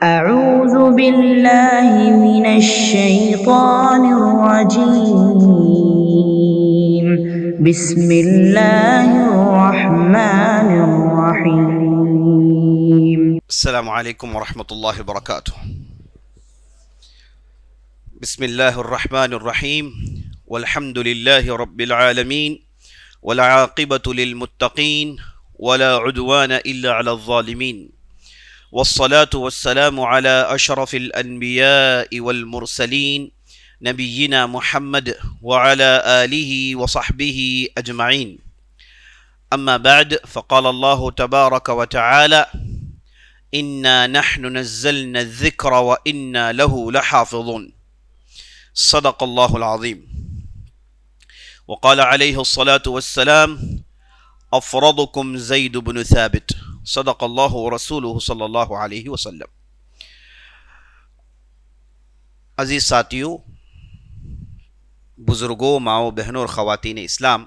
أعوذ بالله من الشيطان الرجيم بسم الله الرحمن الرحيم السلام عليكم ورحمة الله وبركاته. بسم الله الرحمن الرحيم والحمد لله رب العالمين والعاقبة للمتقين ولا عدوان إلا على الظالمين والصلاة والسلام على أشرف الأنبياء والمرسلين نبينا محمد وعلى آله وصحبه أجمعين. أما بعد، فقال الله تبارك وتعالى: إنا نحن نزلنا الذكر وإنا له لحافظون. صدق الله العظيم. وقال عليه الصلاة والسلام: أفرضكم زيد بن ثابت. صدق اللہ ورسولہ صلی اللہ علیہ وسلم. عزیز ساتھیوں، بزرگوں، ماؤں، بہنوں اور خواتین اسلام،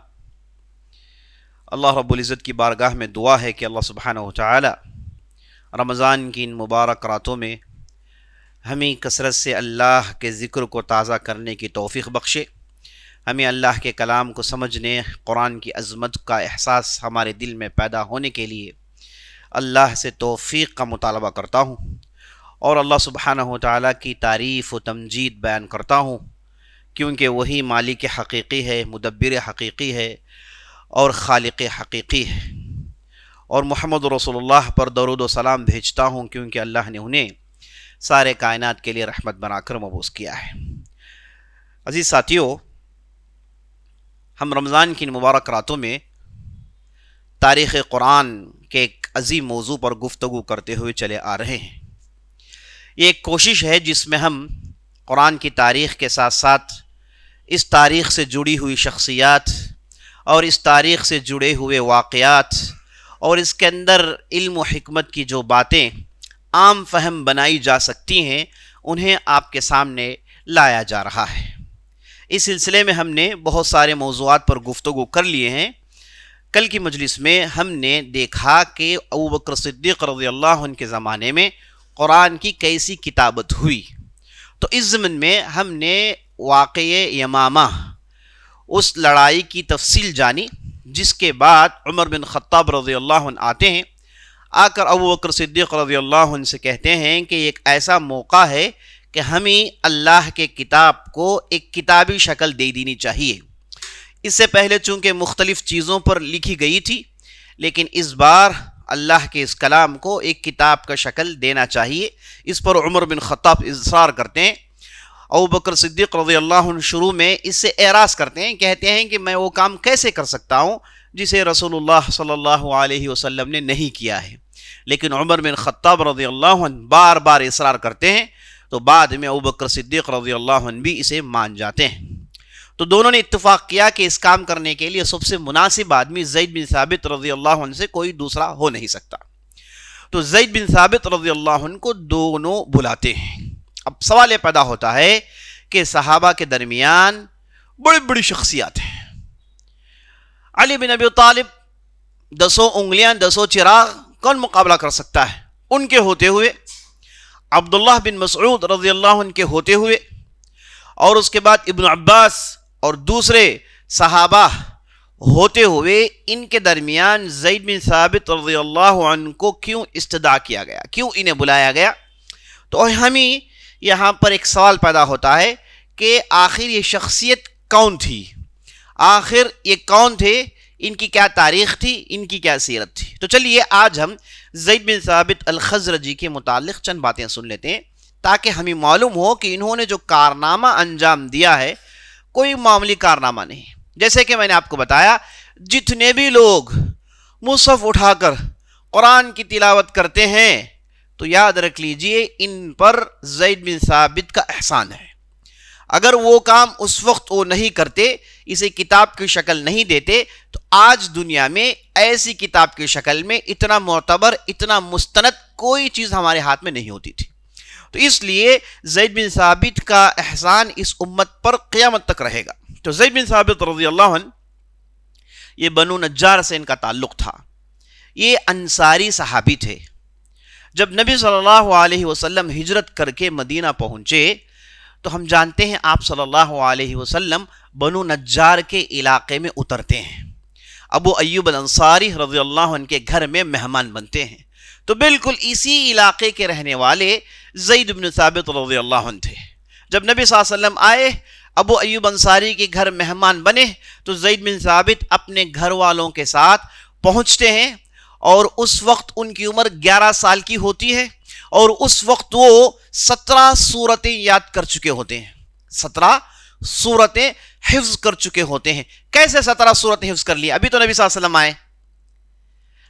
اللہ رب العزت کی بارگاہ میں دعا ہے کہ اللہ سبحانہ وتعالی رمضان کی ان مبارک راتوں میں ہمیں کثرت سے اللہ کے ذکر کو تازہ کرنے کی توفیق بخشے، ہمیں اللہ کے کلام کو سمجھنے، قرآن کی عظمت کا احساس ہمارے دل میں پیدا ہونے کے لیے اللہ سے توفیق کا مطالبہ کرتا ہوں، اور اللہ سبحانہ وتعالی کی تعریف و تمجید بیان کرتا ہوں، کیونکہ وہی مالک حقیقی ہے، مدبر حقیقی ہے اور خالق حقیقی ہے، اور محمد رسول اللہ پر درود و سلام بھیجتا ہوں کیونکہ اللہ نے انہیں سارے کائنات کے لیے رحمت بنا کر مبعوث کیا ہے. عزیز ساتھیوں، ہم رمضان کی مبارک راتوں میں تاریخ قرآن کے ایک عظیم موضوع پر گفتگو کرتے ہوئے چلے آ رہے ہیں. یہ ایک کوشش ہے جس میں ہم قرآن کی تاریخ کے ساتھ ساتھ اس تاریخ سے جڑی ہوئی شخصیات اور اس تاریخ سے جڑے ہوئے واقعات اور اس کے اندر علم و حکمت کی جو باتیں عام فہم بنائی جا سکتی ہیں انہیں آپ کے سامنے لایا جا رہا ہے. اس سلسلے میں ہم نے بہت سارے موضوعات پر گفتگو کر لیے ہیں. کل کی مجلس میں ہم نے دیکھا کہ ابوبکر صدیق رضی اللہ عنہ کے زمانے میں قرآن کی کیسی کتابت ہوئی. تو اس ضمن میں ہم نے واقعہ یمامہ، اس لڑائی کی تفصیل جانی، جس کے بعد عمر بن خطاب رضی اللہ عنہ آتے ہیں، آ کر ابوبکر صدیق رضی اللہ عنہ سے کہتے ہیں کہ ایک ایسا موقع ہے کہ ہمیں اللہ کے کتاب کو ایک کتابی شکل دے دینی چاہیے. اس سے پہلے چونکہ مختلف چیزوں پر لکھی گئی تھی، لیکن اس بار اللہ کے اس کلام کو ایک کتاب کا شکل دینا چاہیے. اس پر عمر بن خطاب اصرار کرتے ہیں. ابوبکر صدیق رضی اللہ عنہ شروع میں اس سے اعراض کرتے ہیں، کہتے ہیں کہ میں وہ کام کیسے کر سکتا ہوں جسے رسول اللہ صلی اللہ علیہ وسلم نے نہیں کیا ہے. لیکن عمر بن خطاب رضی اللہ عنہ بار بار اصرار کرتے ہیں، تو بعد میں ابوبکر صدیق رضی اللہ عنہ بھی اسے مان جاتے ہیں. تو دونوں نے اتفاق کیا کہ اس کام کرنے کے لیے سب سے مناسب آدمی زید بن ثابت رضی اللہ عنہ سے کوئی دوسرا ہو نہیں سکتا. تو زید بن ثابت رضی اللہ عنہ کو دونوں بلاتے ہیں. اب سوال یہ پیدا ہوتا ہے کہ صحابہ کے درمیان بڑی بڑی شخصیات ہیں. علی بن ابی طالب، 10 انگلیاں 10 چراغ، کون مقابلہ کر سکتا ہے ان کے ہوتے ہوئے؟ عبداللہ بن مسعود رضی اللہ عنہ کے ہوتے ہوئے، اور اس کے بعد ابن عباس اور دوسرے صحابہ ہوتے ہوئے، ان کے درمیان زید بن ثابت رضی اللہ عنہ کو کیوں استدعا کیا گیا، کیوں انہیں بلایا گیا؟ تو ہمیں یہاں پر ایک سوال پیدا ہوتا ہے کہ آخر یہ شخصیت کون تھی، آخر یہ کون تھے، ان کی کیا تاریخ تھی، ان کی کیا سیرت تھی. تو چلیے آج ہم زید بن ثابت الخزرجی کے متعلق چند باتیں سن لیتے ہیں، تاکہ ہمیں معلوم ہو کہ انہوں نے جو کارنامہ انجام دیا ہے کوئی معمولی کارنامہ نہیں. جیسے کہ میں نے آپ کو بتایا، جتنے بھی لوگ مصحف اٹھا کر قرآن کی تلاوت کرتے ہیں تو یاد رکھ لیجئے ان پر زید بن ثابت کا احسان ہے. اگر وہ کام اس وقت وہ نہیں کرتے، اسے کتاب کی شکل نہیں دیتے، تو آج دنیا میں ایسی کتاب کی شکل میں اتنا معتبر، اتنا مستند کوئی چیز ہمارے ہاتھ میں نہیں ہوتی تھی. تو اس لیے زید بن ثابت کا احسان اس امت پر قیامت تک رہے گا. تو زید بن ثابت رضی اللہ عنہ، یہ بنو نجار سے ان کا تعلق تھا. یہ انصاری صحابی تھے. جب نبی صلی اللہ علیہ وسلم ہجرت کر کے مدینہ پہنچے تو ہم جانتے ہیں آپ صلی اللہ علیہ وسلم بنو نجار کے علاقے میں اترتے ہیں، ابو ایوب الانصاری رضی اللہ عنہ کے گھر میں مہمان بنتے ہیں۔ تو بالکل اسی علاقے کے رہنے والے زید بن ثابت رضی اللہ عنہ تھے۔ جب نبی صلی اللہ علیہ وسلم آئے، ابو ایوب انصاری کے گھر مہمان بنے، تو زید بن ثابت اپنے گھر والوں کے ساتھ پہنچتے ہیں، اور اس وقت ان کی عمر 11 سال کی ہوتی ہے، اور اس وقت وہ 17 سورتیں یاد کر چکے ہوتے ہیں، 17 سورتیں حفظ کر چکے ہوتے ہیں۔ کیسے 17 سورتیں حفظ کر لی؟ ابھی تو نبی صلی اللہ علیہ وسلم آئے۔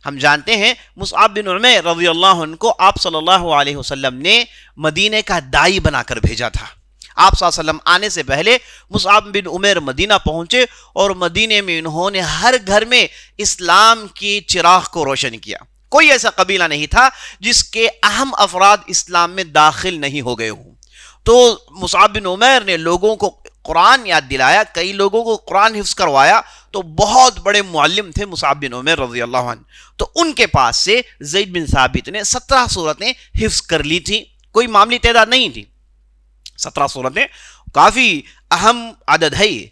ہم جانتے ہیں مصعب بن عمیر رضی اللہ عنہ کو آپ صلی اللہ علیہ وسلم نے مدینے کا داعی بنا کر بھیجا تھا۔ آپ صلی اللہ علیہ وسلم آنے سے پہلے مصعب بن عمیر مدینہ پہنچے، اور مدینے میں انہوں نے ہر گھر میں اسلام کی چراغ کو روشن کیا۔ کوئی ایسا قبیلہ نہیں تھا جس کے اہم افراد اسلام میں داخل نہیں ہو گئے ہوں۔ تو مصعب بن عمیر نے لوگوں کو قرآن یاد دلایا، کئی لوگوں کو قرآن حفظ کروایا، تو بہت بڑے معلم تھے مصعب بن عمیر رضی اللہ عنہ۔ تو ان کے پاس سے زید بن ثابت نے 17 سورتیں حفظ کر لی تھی، کوئی معمولی تعداد نہیں تھی، 17 سورتیں کافی اہم عدد ہے یہ۔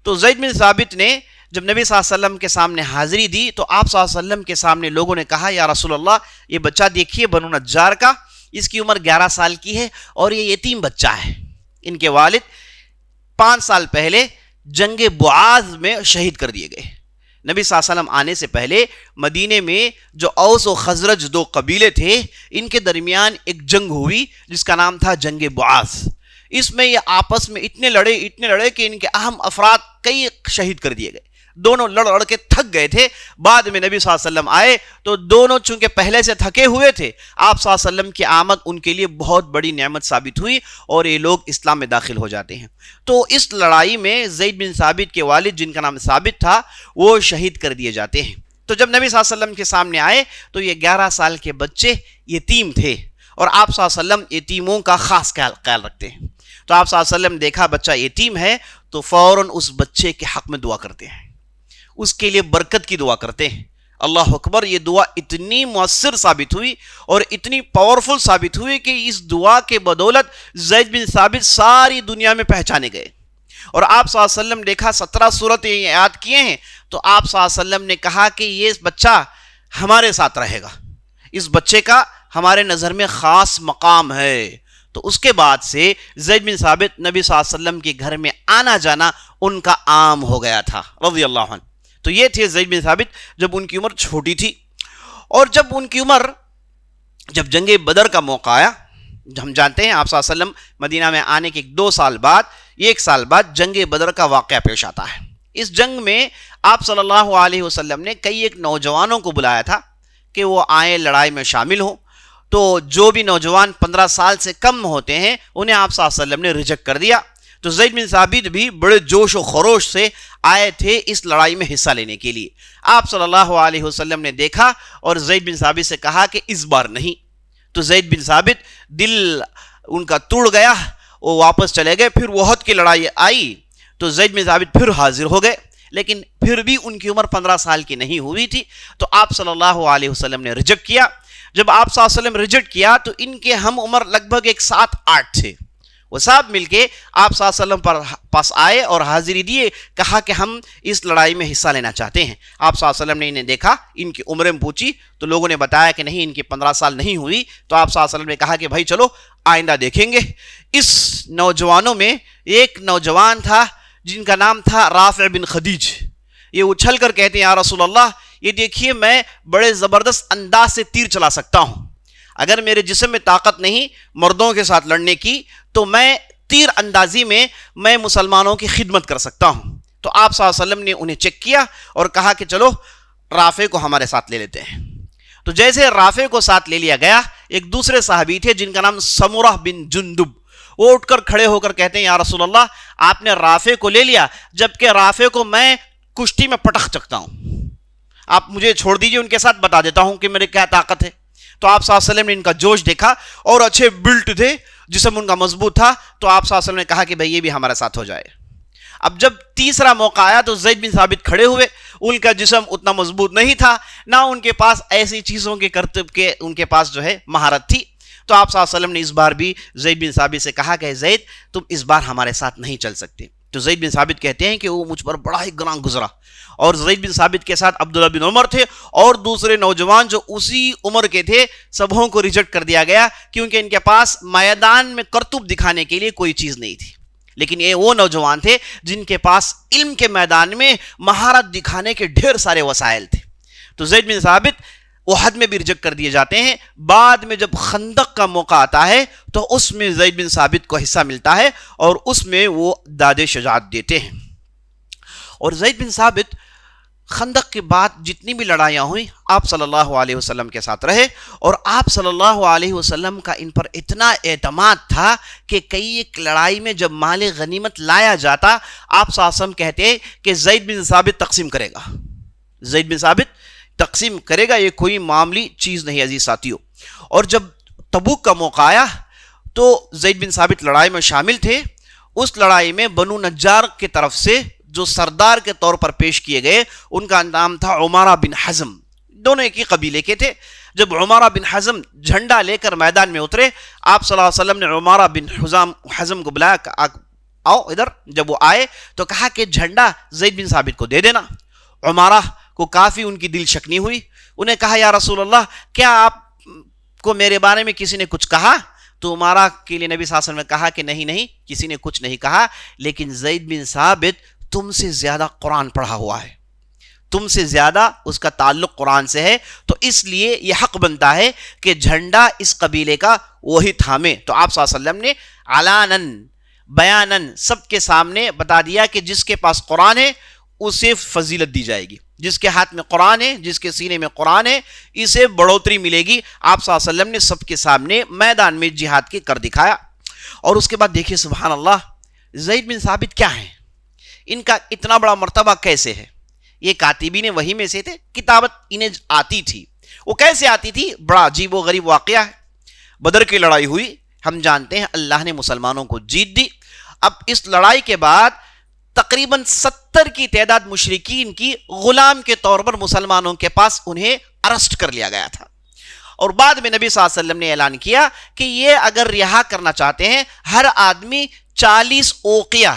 تو زید بن ثابت نے جب نبی صلی اللہ علیہ وسلم کے سامنے حاضری دی، تو آپ صلی اللہ علیہ وسلم کے سامنے لوگوں نے کہا، یا رسول اللہ، یہ بچہ دیکھیے بنو نجار کا، اس کی عمر 11 سال کی ہے، اور یہ یتیم بچہ ہے۔ ان کے والد 5 سال پہلے جنگ بعاث میں شہید کر دیے گئے۔ نبی صلی اللہ علیہ وسلم آنے سے پہلے مدینے میں جو اوس و خزرج 2 قبیلے تھے، ان کے درمیان ایک جنگ ہوئی جس کا نام تھا جنگ بعاث۔ اس میں یہ آپس میں اتنے لڑے کہ ان کے اہم افراد کئی شہید کر دیے گئے۔ دونوں لڑ کے تھک گئے تھے۔ بعد میں نبی صلی اللہ علیہ وسلم آئے تو دونوں چونکہ پہلے سے تھکے ہوئے تھے، آپ صلی اللہ علیہ وسلم کی آمد ان کے لیے بہت بڑی نعمت ثابت ہوئی، اور یہ لوگ اسلام میں داخل ہو جاتے ہیں۔ تو اس لڑائی میں زید بن ثابت کے والد، جن کا نام ثابت تھا، وہ شہید کر دیے جاتے ہیں۔ تو جب نبی صلی اللہ علیہ وسلم کے سامنے آئے تو یہ 11 سال کے بچے یتیم تھے، اور آپ صلی اللہ علیہ وسلم یتیموں کا خاص خیال رکھتے ہیں۔ تو آپ صلی اللہ علیہ وسلم دیکھا بچہ یتیم ہے تو فوراً اس بچے کے حق میں دعا کرتے ہیں، اس کے لیے برکت کی دعا کرتے ہیں۔ اللہ اکبر، یہ دعا اتنی مؤثر ثابت ہوئی اور اتنی پاورفل ثابت ہوئی کہ اس دعا کے بدولت زید بن ثابت ساری دنیا میں پہچانے گئے۔ اور آپ صلی اللہ علیہ وسلم دیکھا 17 سورتیں یاد کیے ہیں، تو آپ صلی اللہ علیہ وسلم نے کہا کہ یہ بچہ ہمارے ساتھ رہے گا، اس بچے کا ہمارے نظر میں خاص مقام ہے۔ تو اس کے بعد سے زید بن ثابت نبی صلی اللہ علیہ وسلم کے گھر میں آنا جانا ان کا عام ہو گیا تھا رضی اللہ عنہ۔ تو یہ تھے زید بن ثابت جب ان کی عمر چھوٹی تھی، اور جب ان کی عمر، جب جنگ بدر کا موقع آیا، ہم جانتے ہیں آپ صلی اللہ علیہ وسلم مدینہ میں آنے کے 2 سال بعد، 1 سال بعد جنگ بدر کا واقعہ پیش آتا ہے۔ اس جنگ میں آپ صلی اللہ علیہ وسلم نے کئی ایک نوجوانوں کو بلایا تھا کہ وہ آئیں، لڑائی میں شامل ہوں۔ تو جو بھی نوجوان 15 سال سے کم ہوتے ہیں انہیں آپ صلی اللہ علیہ وسلم نے ریجیکٹ کر دیا۔ تو زید بن ثابت بھی بڑے جوش و خروش سے آئے تھے اس لڑائی میں حصہ لینے کے لیے۔ آپ صلی اللہ علیہ وسلم نے دیکھا اور زید بن ثابت سے کہا کہ اس بار نہیں۔ تو زید بن ثابت دل ان کا توڑ گیا، وہ واپس چلے گئے۔ پھر احد کی لڑائی آئی تو زید بن ثابت پھر حاضر ہو گئے، لیکن پھر بھی ان کی عمر 15 سال کی نہیں ہوئی تھی۔ تو آپ صلی اللہ علیہ وسلم نے ریجیکٹ کیا۔ جب آپ صلی اللہ علیہ وسلم ریجیکٹ کیا تو ان کے ہم عمر لگ بھگ 7-8 تھے، وہ سب مل کے آپ صلی اللہ علیہ وسلم پاس آئے اور حاضری دیے، کہا کہ ہم اس لڑائی میں حصہ لینا چاہتے ہیں۔ آپ صلی اللہ علیہ وسلم نے انہیں دیکھا، ان کی عمریں پوچھی تو لوگوں نے بتایا کہ نہیں، ان کی 15 سال نہیں ہوئی۔ تو آپ صلی اللہ علیہ وسلم نے کہا کہ بھائی چلو آئندہ دیکھیں گے۔ اس نوجوانوں میں ایک نوجوان تھا جن کا نام تھا رافع بن خدیج۔ یہ اچھل کر کہتے ہیں یا رسول اللہ، یہ دیکھیے میں بڑے زبردست انداز سے تیر چلا سکتا ہوں، اگر میرے جسم میں طاقت نہیں مردوں کے ساتھ لڑنے کی تو میں تیر اندازی میں مسلمانوں کی خدمت کر سکتا ہوں۔ تو آپ صلی اللہ علیہ وسلم نے انہیں چیک کیا اور کہا کہ چلو رافع کو ہمارے ساتھ لے لیتے ہیں۔ تو جیسے رافع کو ساتھ لے لیا گیا، ایک دوسرے صحابی تھے جن کا نام سمرہ بن جندب، وہ اٹھ کر کھڑے ہو کر کہتے ہیں یا رسول اللہ، آپ نے رافع کو لے لیا جبکہ رافع کو میں کشتی میں پٹخ سکتا ہوں، آپ مجھے چھوڑ دیجئے، ان کے ساتھ بتا دیتا ہوں کہ میرے کیا طاقت ہے۔ تو آپ صلی اللہ علیہ وسلم نے ان کا جوش دیکھا اور اچھے بلٹ تھے، جسم ان کا مضبوط تھا، تو آپ صلی اللہ علیہ وسلم نے کہا کہ بھئی یہ بھی ہمارے ساتھ ہو جائے۔ اب جب تیسرا موقع آیا تو زید بن ثابت کھڑے ہوئے. ان کا جسم اتنا مضبوط نہیں تھا, نہ ان کے پاس ایسی چیزوں کے کرتب کے ان کے پاس جو ہے مہارت تھی. تو آپ صلی اللہ علیہ وسلم نے اس بار بھی زید بن ثابت سے کہا کہ زید تم اس بار ہمارے ساتھ نہیں چل سکتے. تو زید بن ثابت کہتے ہیں کہ وہ مجھ پر بڑا ہی گراں گزرا, اور زید بن ثابت کے ساتھ عبداللہ بن عمر تھے اور دوسرے نوجوان جو اسی عمر کے تھے. سبوں کو ریجیکٹ کر دیا گیا کیونکہ ان کے پاس میدان میں کرتب دکھانے کے لیے کوئی چیز نہیں تھی. لیکن یہ وہ نوجوان تھے جن کے پاس علم کے میدان میں مہارت دکھانے کے ڈھیر سارے وسائل تھے. تو زید بن ثابت احد میں بھی ریجیکٹ کر دیے جاتے ہیں. بعد میں جب خندق کا موقع آتا ہے تو اس میں زید بن ثابت کو حصہ ملتا ہے اور اس میں وہ داد شجاعت دیتے ہیں. اور زید بن ثابت خندق کے بعد جتنی بھی لڑائیاں ہوئیں آپ صلی اللہ علیہ وسلم کے ساتھ رہے, اور آپ صلی اللہ علیہ وسلم کا ان پر اتنا اعتماد تھا کہ کئی ایک لڑائی میں جب مال غنیمت لایا جاتا آپ صلی اللہ علیہ وسلم کہتے کہ زید بن ثابت تقسیم کرے گا, زید بن ثابت تقسیم کرے گا, یہ کوئی معاملی چیز نہیں عزیز ساتھیوں. اور جب تبوک کا موقع آیا تو زید بن ثابت لڑائی میں شامل تھے. اس لڑائی میں بنو نجار کے طرف سے جو سردار کے طور پر پیش کیے گئے ان کا نام تھا عمارہ بن حزم, دونوں ایک ہی قبیلے کے تھے. جب عمارہ بن حزم جھنڈا لے کر میدان میں اترے آپ صلی اللہ علیہ وسلم نے عمارہ بن حزم کو بلایا, آؤ ادھر. جب وہ آئے تو کہا کہ جھنڈا زید بن ثابت کو دے دینا. عمارہ کو کافی ان کی دل شکنی ہوئی. انہیں کہا یا رسول اللہ کیا آپ کو میرے بارے میں کسی نے کچھ کہا؟ تو عمارہ کے لیے نبی صلی اللہ علیہ وسلم نے کہا کہ نہیں کسی نے کچھ نہیں کہا, لیکن زید بن ثابت تم سے زیادہ قرآن پڑھا ہوا ہے, تم سے زیادہ اس کا تعلق قرآن سے ہے, تو اس لیے یہ حق بنتا ہے کہ جھنڈا اس قبیلے کا وہی تھامے. تو آپ صلی اللہ علیہ وسلم نے علاناً بیاناً سب کے سامنے بتا دیا کہ جس کے پاس قرآن ہے اسے فضیلت دی جائے گی, جس کے ہاتھ میں قرآن ہے, جس کے سینے میں قرآن ہے, اسے بڑھوتری ملے گی. آپ صلی اللہ علیہ وسلم نے سب کے سامنے میدان میں جہاد کے کر دکھایا. اور اس کے بعد دیکھیے سبحان اللہ, زید بن ثابت کیا ہیں, ان کا اتنا بڑا مرتبہ کیسے ہے؟ یہ کاتبین وحی میں سے تھے, کتابت انہیں آتی تھی. وہ کیسے آتی تھی؟ بڑا عجیب و غریب واقعہ ہے. بدر کی لڑائی ہوئی, ہم جانتے ہیں اللہ نے مسلمانوں کو جیت دی. اب اس لڑائی کے بعد تقریباً 70 کی تعداد مشرکین کی غلام کے طور پر مسلمانوں کے پاس انہیں ارسٹ کر لیا گیا تھا. اور بعد میں نبی صلی اللہ علیہ وسلم نے اعلان کیا کہ یہ اگر رہا کرنا چاہتے ہیں ہر آدمی 40 اوقیہ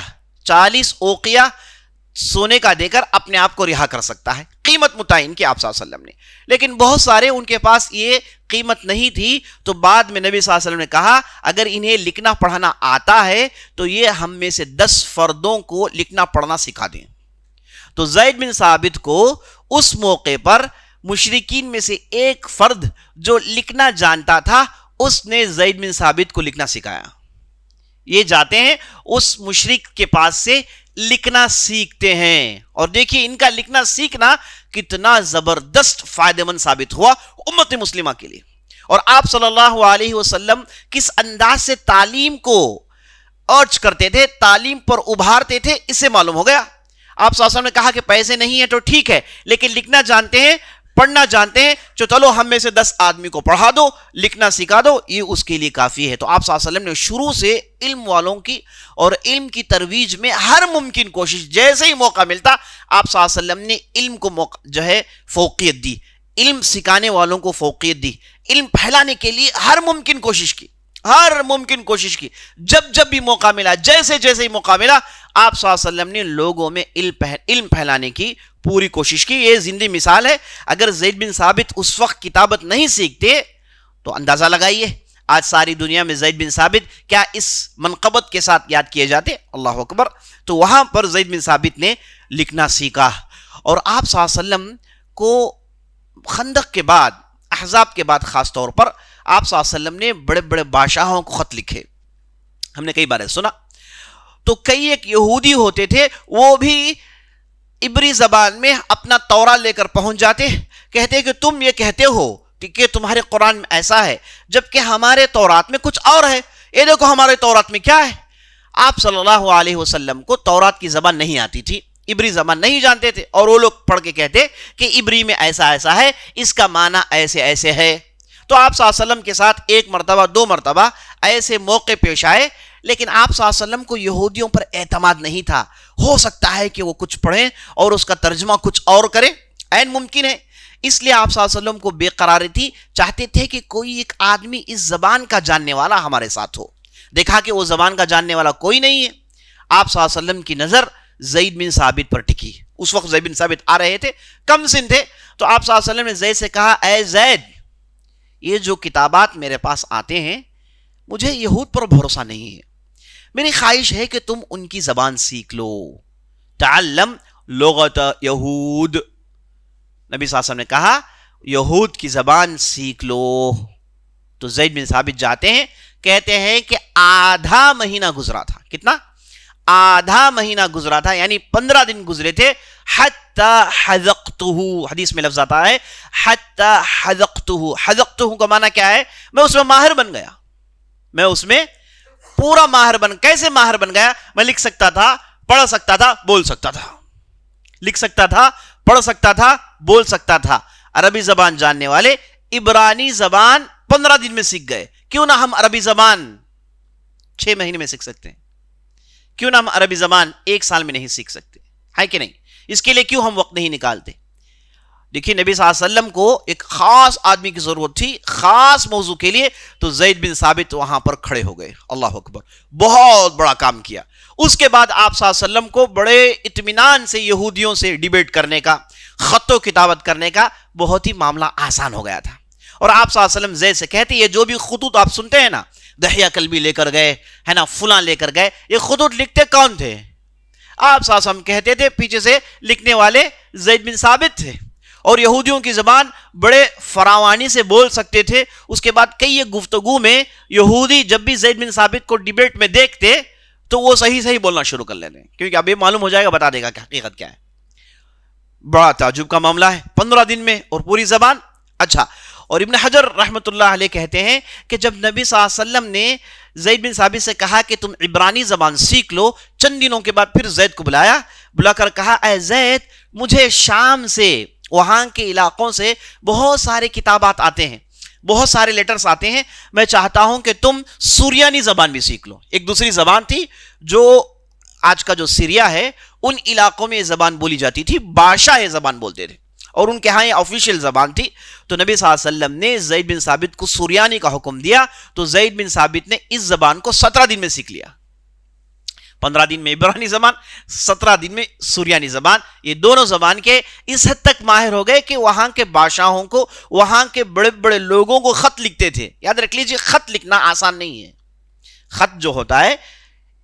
سونے کا دے کر اپنے آپ کو رہا کر سکتا ہے. قیمت متعین کی آپ صلی اللہ علیہ وسلم نے, لیکن بہت سارے ان کے پاس یہ قیمت نہیں تھی. تو بعد میں نبی صلی اللہ علیہ وسلم نے کہا اگر انہیں لکھنا پڑھنا آتا ہے تو یہ ہم میں سے 10 فردوں کو لکھنا پڑھنا سکھا دیں. تو زید بن ثابت کو اس موقع پر مشرکین میں سے ایک فرد جو لکھنا جانتا تھا اس نے زید بن ثابت کو لکھنا سکھایا. یہ جاتے ہیں اس مشرک کے پاس سے لکھنا سیکھتے ہیں, اور دیکھیے ان کا لکھنا سیکھنا کتنا زبردست فائدہ مند ثابت ہوا امت مسلمہ کے لیے. اور آپ صلی اللہ علیہ وسلم کس انداز سے تعلیم کو ارج کرتے تھے, تعلیم پر ابھارتے تھے, اس سے معلوم ہو گیا. آپ صلی اللہ علیہ وسلم نے کہا کہ پیسے نہیں ہیں تو ٹھیک ہے, لیکن لکھنا جانتے ہیں, پڑھنا جانتے ہیں, چلو ہم میں سے 10 آدمی کو پڑھا دو, لکھنا سکھا دو, یہ اس کے لیے کافی ہے. تو آپ صلی اللہ علیہ وسلم نے شروع سے علم والوں کی اور علم کی ترویج میں ہر ممکن کوشش, جیسے ہی موقع ملتا آپ صلی اللہ علیہ وسلم نے علم کو جو ہے فوقیت دی, علم سکھانے والوں کو فوقیت دی, علم پھیلانے کے لیے ہر ممکن کوشش کی. جب بھی موقع ملا, جیسے ہی موقع ملا, آپ صلی اللہ علیہ وسلم نے لوگوں میں علم پھیلانے کی پوری کوشش کی. یہ زندہ مثال ہے. اگر زید بن ثابت اس وقت کتابت نہیں سیکھتے تو اندازہ لگائیے آج ساری دنیا میں زید بن ثابت کیا اس منقبت کے ساتھ یاد کیے جاتے. اللہ اکبر. تو وہاں پر زید بن ثابت نے لکھنا سیکھا. اور آپ صلی اللہ علیہ وسلم کو خندق کے بعد, احزاب کے بعد خاص طور پر آپ صلی اللہ علیہ وسلم نے بڑے بڑے بادشاہوں کو خط لکھے. ہم نے کئی بار سنا. تو کئی ایک یہودی ہوتے تھے, وہ بھی عبری زبان میں اپنا تورات لے کر پہنچ جاتے, کہتے کہ تم یہ کہتے ہو کہ تمہارے قرآن میں ایسا ہے, جبکہ ہمارے تورات میں کچھ اور ہے. یہ دیکھو ہمارے تورات میں کیا ہے. آپ صلی اللہ علیہ وسلم کو تورات کی زبان نہیں آتی تھی, عبری زبان نہیں جانتے تھے, اور وہ لوگ پڑھ کے کہتے کہ عبری میں ایسا ہے, اس کا معنی ایسے ہے. تو آپ صلی اللہ علیہ وسلم کے ساتھ ایک مرتبہ 2 مرتبہ ایسے موقع پیش آئے، لیکن آپ صلی اللہ علیہ وسلم کو یہودیوں پر اعتماد نہیں تھا. ہو سکتا ہے کہ وہ کچھ پڑھیں اور اس کا ترجمہ کچھ اور کریں، عین ممکن ہے. اس لیے آپ صلی اللہ علیہ وسلم کو بے قراری تھی، چاہتے تھے کہ کوئی ایک آدمی اس زبان کا جاننے والا ہمارے ساتھ ہو. دیکھا کہ وہ زبان کا جاننے والا کوئی نہیں ہے. آپ صلی اللہ علیہ وسلم کی نظر زید بن ثابت پر ٹکی. اس وقت زید بن ثابت آ رہے تھے، کم سن تھے. تو آپ صلی اللہ علیہ وسلم نے زید سے کہا، اے زید، یہ جو کتابات میرے پاس آتے ہیں مجھے یہود پر بھروسہ نہیں ہے، میری خواہش ہے کہ تم ان کی زبان سیکھ لو. تعلم لغت یہود. نبی صلی اللہ علیہ وسلم نے کہا یہود کی زبان سیکھ لو. تو زید بن ثابت جاتے ہیں، کہتے ہیں کہ آدھا مہینہ گزرا تھا. کتنا؟ آدھا مہینہ گزرا تھا، یعنی 15 دن گزرے تھے. حتی حذقتہ، حدیث میں لفظ آتا ہے حتی حذقتہ. حذقتہ کا معنی کیا ہے؟ میں اس میں ماہر بن گیا، میں اس میں پورا ماہر بن. کیسے ماہر بن گیا؟ میں لکھ سکتا تھا، پڑھ سکتا تھا، بول سکتا تھا. لکھ سکتا تھا، پڑھ سکتا تھا، بول سکتا تھا. عربی زبان جاننے والے عبرانی زبان 15 دن میں سیکھ گئے. کیوں نہ ہم عربی زبان 6 مہینے میں سیکھ سکتے ہیں؟ کیوں نہ ہم عربی زبان 1 سال میں نہیں سیکھ سکتے؟ ہے کہ نہیں؟ اس کے لیے کیوں ہم وقت نہیں نکالتے؟ دیکھیے نبی صلی اللہ علیہ وسلم کو ایک خاص آدمی کی ضرورت تھی، خاص موضوع کے لیے، تو زید بن ثابت وہاں پر کھڑے ہو گئے. اللہ اکبر، بہت بڑا کام کیا. اس کے بعد آپ صلی اللہ علیہ وسلم کو بڑے اطمینان سے یہودیوں سے ڈیبیٹ کرنے کا، خط و کتابت کرنے کا بہت ہی معاملہ آسان ہو گیا تھا. اور آپ صلی اللہ علیہ وسلم زید سے کہتے، یہ جو بھی خطوط آپ سنتے ہیں نا، دحیہ کلبی لے کر گئے ہے نا، فلاں لے کر گئے، یہ خطوط لکھتے کون تھے؟ آپ صلی اللہ علیہ وسلم کہتے تھے پیچھے سے لکھنے والے زید بن ثابت تھے. اور یہودیوں کی زبان بڑے فراوانی سے بول سکتے تھے. اس کے بعد کئی ایک گفتگو میں یہودی جب بھی زید بن ثابت کو ڈیبیٹ میں دیکھتے تو وہ صحیح بولنا شروع کر لیتے، کیونکہ اب یہ معلوم ہو جائے گا، بتا دے گا کہ حقیقت کیا ہے. بڑا تعجب کا معاملہ ہے، 15 دن میں اور پوری زبان. اچھا، اور ابن حجر رحمۃ اللہ علیہ کہتے ہیں کہ جب نبی صلی اللہ علیہ وسلم نے زید بن ثابت سے کہا کہ تم عبرانی زبان سیکھ لو، چند دنوں کے بعد پھر زید کو بلا کر کہا، اے زید، مجھے شام سے، وہاں کے علاقوں سے بہت سارے کتابات آتے ہیں، بہت سارے لیٹرز آتے ہیں، میں چاہتا ہوں کہ تم سوریانی زبان بھی سیکھ لو. ایک دوسری زبان تھی جو آج کا جو سیریا ہے، ان علاقوں میں یہ زبان بولی جاتی تھی، بادشاہ یہ زبان بولتے تھے، اور ان کے ہاں یہ آفیشیل زبان تھی. تو نبی صلی اللہ علیہ وسلم نے زید بن ثابت کو سوریانی کا حکم دیا، تو زید بن ثابت نے اس زبان کو 17 دن میں سیکھ لیا. 15 دن میں عبرانی زبان، 17 دن میں سوریانی زبان. یہ دونوں زبان کے اس حد تک ماہر ہو گئے کہ وہاں کے بادشاہوں کو، وہاں کے بڑے بڑے لوگوں کو خط لکھتے تھے. یاد رکھ لیجیے، خط لکھنا آسان نہیں ہے. خط جو ہوتا ہے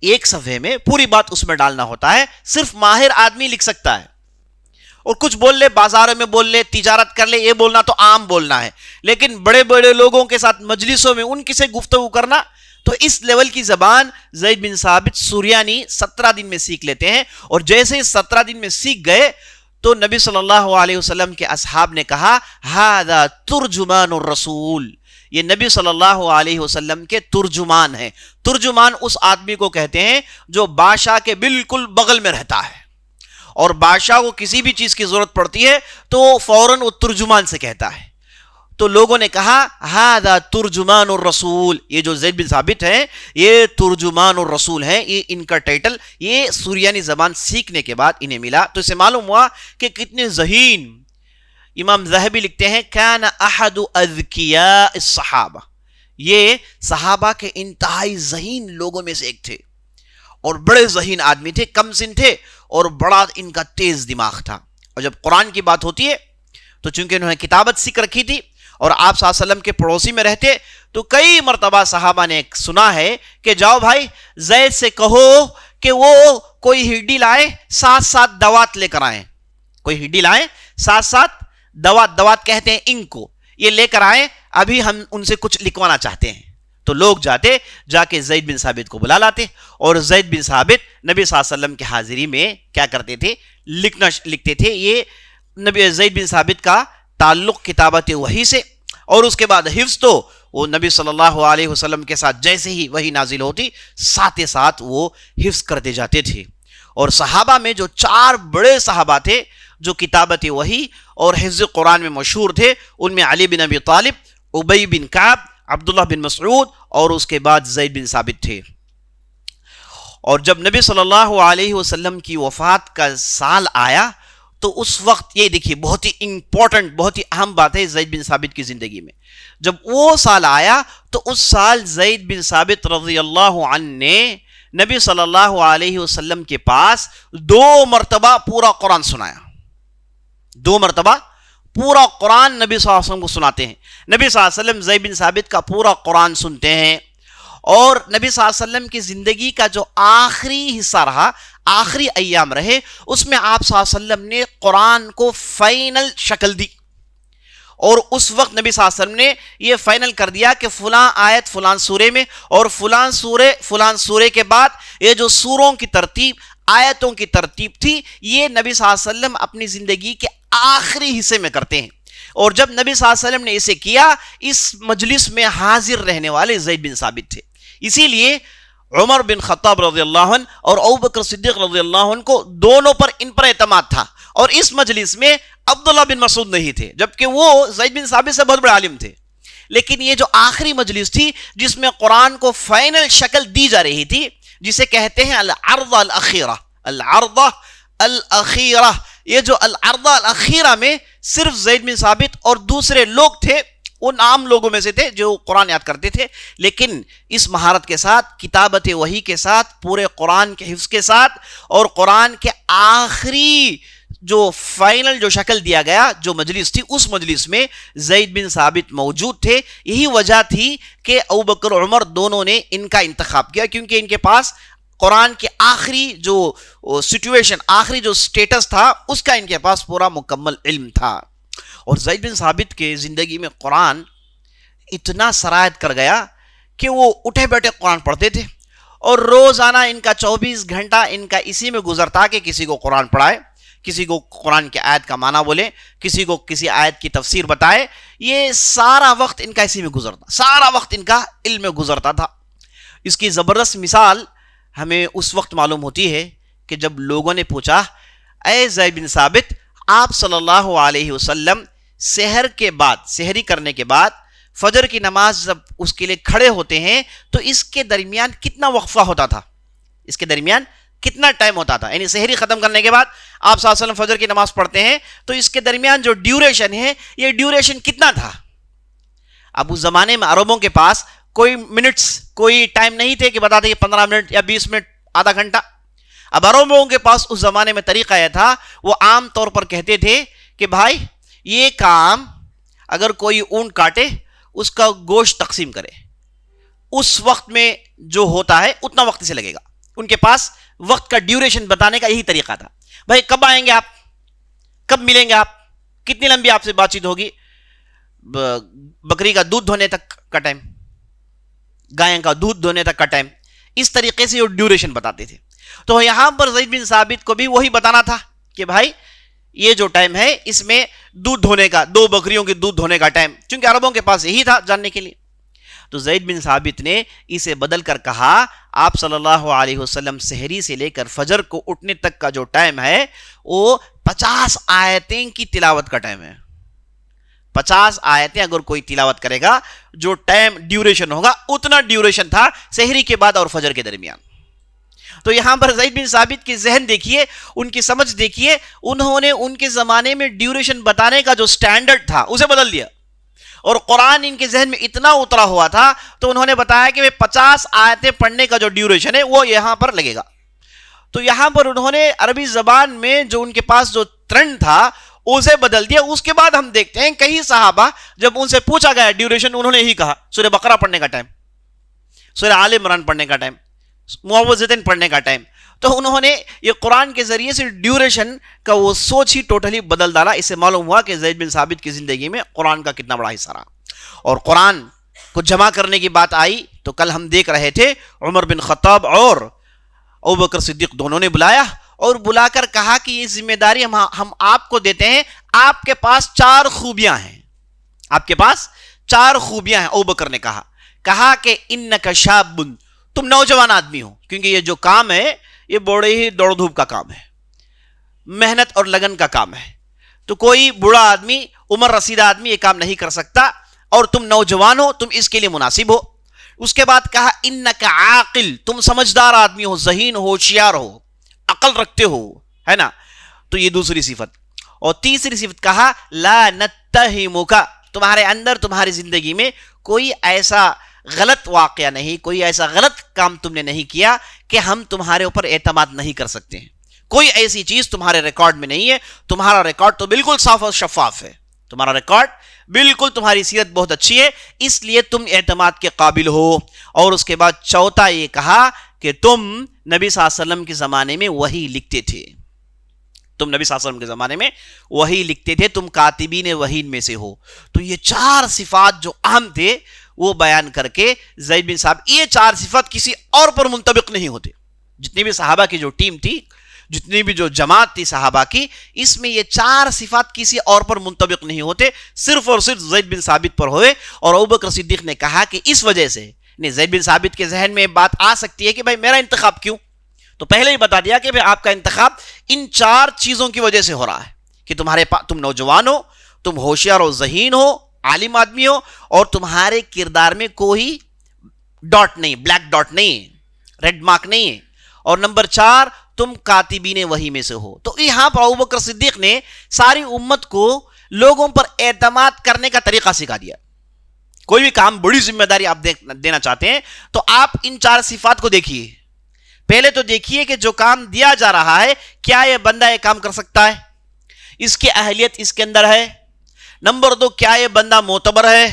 ایک صفحے میں پوری بات اس میں ڈالنا ہوتا ہے، صرف ماہر آدمی لکھ سکتا ہے. اور کچھ بول لے، بازاروں میں بول لے، تجارت کر لے، یہ بولنا تو عام بولنا ہے، لیکن بڑے بڑے لوگوں کے ساتھ مجلسوں میں ان کی سے گفتگو کرنا، تو اس لیول کی زبان زید بن ثابت سوریانی 17 دن میں سیکھ لیتے ہیں. اور جیسے ہی 17 دن میں سیکھ گئے تو نبی صلی اللہ علیہ وسلم کے اصحاب نے کہا، ھذا ترجمان الرسول، یہ نبی صلی اللہ علیہ وسلم کے ترجمان ہیں. ترجمان اس آدمی کو کہتے ہیں جو بادشاہ کے بالکل بغل میں رہتا ہے، اور بادشاہ کو کسی بھی چیز کی ضرورت پڑتی ہے تو فوراً وہ ترجمان سے کہتا ہے. تو لوگوں نے کہا ھذا ترجمان الرسول، یہ جو زید بن ثابت ہیں یہ ترجمان الرسول ہیں، یہ ان کا ٹائٹل یہ سوریانی زبان سیکھنے کے بعد انہیں ملا. تو اسے معلوم ہوا کہ کتنے ذہین. امام ذہبی لکھتے ہیں کان احد اذکیاء الصحابہ، یہ صحابہ کے انتہائی ذہین لوگوں میں سے ایک تھے، اور بڑے ذہین آدمی تھے، کم سن تھے، اور بڑا ان کا تیز دماغ تھا. اور جب قرآن کی بات ہوتی ہے تو چونکہ انہوں نے کتابت سیکھ رکھی تھی اور آپ صلی اللہ علیہ وسلم کے پڑوسی میں رہتے، تو کئی مرتبہ صحابہ نے سنا ہے کہ جاؤ بھائی زید سے کہو کہ وہ کوئی ہڈی لائے، ساتھ دوات لے کر آئیں. کوئی ہڈی لائیں، ساتھ دوات کہتے ہیں انک کو، یہ لے کر آئیں، ابھی ہم ان سے کچھ لکھوانا چاہتے ہیں. تو لوگ جاتے، جا کے زید بن ثابت کو بلا لاتے، اور زید بن ثابت نبی صلی اللہ علیہ وسلم کی حاضری میں کیا کرتے تھے؟ لکھتے تھے. یہ نبی زید بن ثابت کا تعلق کتابت وحی سے، اور اس کے بعد حفظ تو وہ نبی صلی اللہ علیہ وسلم کے ساتھ جیسے ہی وحی نازل ہوتی ساتھ وہ حفظ کرتے جاتے تھے. اور صحابہ میں جو 4 بڑے صحابہ تھے جو کتابت وحی اور حفظ قرآن میں مشہور تھے، ان میں علی بن ابی طالب، ابی بن کعب، عبداللہ بن مسعود اور اس کے بعد زید بن ثابت تھے. اور جب نبی صلی اللہ علیہ وسلم کی وفات کا سال آیا تو اس وقت یہ دیکھیے بہت ہی امپورٹنٹ، بہت ہی اہم بات ہے زید بن ثابت کی زندگی میں. جب وہ سال آیا تو اس سال زید بن ثابت رضی اللہ عنہ نے نبی صلی اللہ علیہ وسلم کے پاس 2 مرتبہ پورا قرآن سنایا. 2 مرتبہ پورا قرآن نبی صلی اللہ علیہ وسلم کو سناتے ہیں. نبی صلی اللہ علیہ وسلم زید بن ثابت کا پورا قرآن سنتے ہیں. اور نبی صلی اللہ علیہ وسلم کی زندگی کا جو آخری حصہ رہا، آخری ایام رہے، اس میں آپ صلی اللہ علیہ وسلم نے قرآن کو فائنل شکل دی. اور اس وقت نبی صلی اللہ علیہ وسلم نے یہ فائنل کر دیا کہ فلاں آیت فلاں سورے میں اور فلاں سورے کے بعد یہ جو سوروں کی ترتیب، آیتوں کی ترتیب تھی، یہ نبی صلی اللہ علیہ وسلم اپنی زندگی کے آخری حصے میں کرتے ہیں. اور جب نبی صلی اللہ علیہ وسلم نے اسے کیا، اس مجلس میں حاضر رہنے والے زید بن ثابت تھے. اسی لیے عمر بن خطاب رضی اللہ عنہ اور ابوبکر صدیق رضی اللہ عنہ کو دونوں پر ان پر اعتماد تھا. اور اس مجلس میں عبداللہ بن مسعود نہیں تھے، جبکہ وہ زید بن ثابت سے بہت بڑے عالم تھے. لیکن یہ جو آخری مجلس تھی جس میں قرآن کو فائنل شکل دی جا رہی تھی، جسے کہتے ہیں العرض الاخیرہ، العرض الاخیرہ، یہ جو العرض الاخیرہ میں صرف زید بن ثابت اور دوسرے لوگ تھے، ان عام لوگوں میں سے تھے جو قرآن یاد کرتے تھے، لیکن اس مہارت کے ساتھ، کتابت وحی کے ساتھ، پورے قرآن کے حفظ کے ساتھ، اور قرآن کے آخری جو فائنل جو شکل دیا گیا جو مجلس تھی، اس مجلس میں زید بن ثابت موجود تھے. یہی وجہ تھی کہ ابوبکر اور عمر دونوں نے ان کا انتخاب کیا، کیونکہ ان کے پاس قرآن کے آخری جو سچویشن، آخری جو سٹیٹس تھا، اس کا ان کے پاس پورا مکمل علم تھا. اور زید بن ثابت کے زندگی میں قرآن اتنا سرایت کر گیا کہ وہ اٹھے بیٹھے قرآن پڑھتے تھے، اور روزانہ ان کا 24 گھنٹہ ان کا اسی میں گزرتا کہ کسی کو قرآن پڑھائے، کسی کو قرآن کی آیت کا معنی بولے، کسی کو کسی آیت کی تفسیر بتائے. یہ سارا وقت ان کا اسی میں گزرتا، سارا وقت ان کا علم میں گزرتا تھا. اس کی زبردست مثال ہمیں اس وقت معلوم ہوتی ہے کہ جب لوگوں نے پوچھا، اے زید بن ثابت، آپ صلی اللہ علیہ وسلم سحر کے بعد، سحری کرنے کے بعد فجر کی نماز جب اس کے لیے کھڑے ہوتے ہیں تو اس کے درمیان کتنا وقفہ ہوتا تھا، اس کے درمیان کتنا ٹائم ہوتا تھا؟ یعنی سحری ختم کرنے کے بعد آپ صلی اللہ علیہ وسلم فجر کی نماز پڑھتے ہیں تو اس کے درمیان جو ڈیوریشن ہے، یہ ڈیوریشن کتنا تھا؟ اب اس زمانے میں عربوں کے پاس کوئی منٹس، کوئی ٹائم نہیں تھے کہ بتاتے کہ 15 منٹ یا 20 منٹ، آدھا گھنٹہ. اب عربوں کے پاس اس زمانے میں طریقہ یہ تھا، وہ عام طور پر کہتے تھے کہ بھائی یہ کام اگر کوئی اونٹ کاٹے اس کا گوشت تقسیم کرے، اس وقت میں جو ہوتا ہے اتنا وقت سے لگے گا. ان کے پاس وقت کا ڈیوریشن بتانے کا یہی طریقہ تھا. بھائی کب آئیں گے آپ، کب ملیں گے آپ، کتنی لمبی آپ سے بات چیت ہوگی، بکری کا دودھ دھونے تک کا ٹائم، گائے کا دودھ دھونے تک کا ٹائم. اس طریقے سے وہ ڈیوریشن بتاتے تھے. تو یہاں پر زید بن ثابت کو بھی وہی بتانا تھا کہ بھائی یہ جو ٹائم ہے اس میں دودھ دھونے کا، 2 بکریوں کے دودھ دھونے کا ٹائم، چونکہ عربوں کے پاس یہی تھا جاننے کے لیے. تو زید بن ثابت نے اسے بدل کر کہا، آپ صلی اللہ علیہ وسلم سحری سے لے کر فجر کو اٹھنے تک کا جو ٹائم ہے وہ 50 آیتیں کی تلاوت کا ٹائم ہے. 50 آیتیں اگر کوئی تلاوت کرے گا، جو ٹائم ڈیوریشن ہوگا اتنا ڈیوریشن تھا سحری کے بعد اور فجر کے درمیان. تو یہاں پر زید بن ثابت کی ذہن دیکھیے، ان کی سمجھ دیکھیے، انہوں نے ان کے زمانے میں ڈیوریشن بتانے کا جو سٹینڈرڈ تھا اسے بدل دیا. اور قرآن ان کے ذہن میں اتنا اترا ہوا تھا تو انہوں نے بتایا کہ 50 آیتیں پڑھنے کا جو ڈیوریشن ہے وہ یہاں پر لگے گا. تو یہاں پر انہوں نے عربی زبان میں جو ان کے پاس جو ٹرینڈ تھا اسے بدل دیا. اس کے بعد ہم دیکھتے ہیں کئی صحابہ جب ان سے پوچھا گیا ڈیوریشن، انہوں نے یہی کہا، سورہ بقرہ پڑھنے کا ٹائم، سورہ آل عمران پڑھنے کا ٹائم، معوذتین پڑھنے کا ٹائم. تو انہوں نے یہ قرآن کے ذریعے سے ڈیوریشن کا وہ سوچ ہی ٹوٹلی بدل ڈالا. اس سے معلوم ہوا کہ زید بن ثابت کی زندگی میں قرآن کا کتنا بڑا حصہ رہا. اور قرآن کو جمع کرنے کی بات آئی تو کل ہم دیکھ رہے تھے عمر بن خطاب اور ابوبکر صدیق دونوں نے بلایا اور بلا کر کہا کہ یہ ذمہ داری ہم آپ کو دیتے ہیں. آپ کے پاس 4 خوبیاں ہیں، آپ کے پاس 4 خوبیاں ہیں. ابوبکر نے کہا کہ انک شاب، تم نوجوان آدمی ہو، کیونکہ یہ جو کام ہے یہ بڑے ہی دوڑ دھوپ کا کام ہے، محنت اور لگن کا کام ہے. تو کوئی بوڑھا آدمی، عمر رسیدہ آدمی یہ کام نہیں کر سکتا. اور تم نوجوان ہو، تم اس کے لیے مناسب ہو۔ اس کے بعد کہا انک عاقل، تم سمجھدار آدمی ہو، ذہین ہو، ہوشیار ہو، عقل رکھتے ہو، ہے نا، تو یہ دوسری صفت۔ اور تیسری صفت کہا لا نتہمک، تمہارے اندر، تمہاری زندگی میں کوئی ایسا غلط واقعہ نہیں، کوئی ایسا غلط کام تم نے نہیں کیا کہ ہم تمہارے اوپر اعتماد نہیں کر سکتے ہیں، کوئی ایسی چیز تمہارے ریکارڈ میں نہیں ہے، تمہارا ریکارڈ تو بالکل صاف اور شفاف ہے، تمہارا ریکارڈ بالکل، تمہاری سیرت بہت اچھی ہے، اس لیے تم اعتماد کے قابل ہو۔ اور اس کے بعد چوتھا یہ کہا کہ تم نبی صلی اللہ علیہ وسلم کے زمانے میں وحی لکھتے تھے، تم نبی صلی اللہ علیہ وسلم کے زمانے میں وحی لکھتے تھے، تم کاتبین وحی میں سے ہو۔ تو یہ چار صفات جو اہم تھے وہ بیان کر کے زید بن ثابت، یہ چار صفات کسی اور پر منطبق نہیں ہوتے۔ جتنی بھی صحابہ کی جو ٹیم تھی، جتنی بھی جو جماعت تھی صحابہ کی، اس میں یہ چار صفات کسی اور پر منطبق نہیں ہوتے، صرف اور صرف زید بن ثابت پر ہوئے۔ اور ابوبکر صدیق نے کہا کہ اس وجہ سے زید بن ثابت کے ذہن میں بات آ سکتی ہے کہ بھائی میرا انتخاب کیوں، تو پہلے ہی بتا دیا کہ بھائی آپ کا انتخاب ان چار چیزوں کی وجہ سے ہو رہا ہے کہ تم نوجوان ہو، تم ہوشیار و ذہین ہو، عالم آدمی ہو، اور تمہارے کردار میں کوئی ڈاٹ نہیں، بلیک ڈاٹ نہیں ہے، ریڈ مارک نہیں ہے، اور نمبر 4 تم کاتبین وحی میں سے ہو۔ تو یہاں پر ابوبکر صدیق نے ساری امت کو لوگوں پر اعتماد کرنے کا طریقہ سکھا دیا۔ کوئی بھی کام، بڑی ذمہ داری آپ دینا چاہتے ہیں تو آپ ان چار صفات کو دیکھیے۔ پہلے تو دیکھیے کہ جو کام دیا جا رہا ہے کیا یہ بندہ یہ کام کر سکتا ہے، اس کی اہلیت اس کے اندر ہے۔ نمبر 2 کیا یہ بندہ معتبر ہے،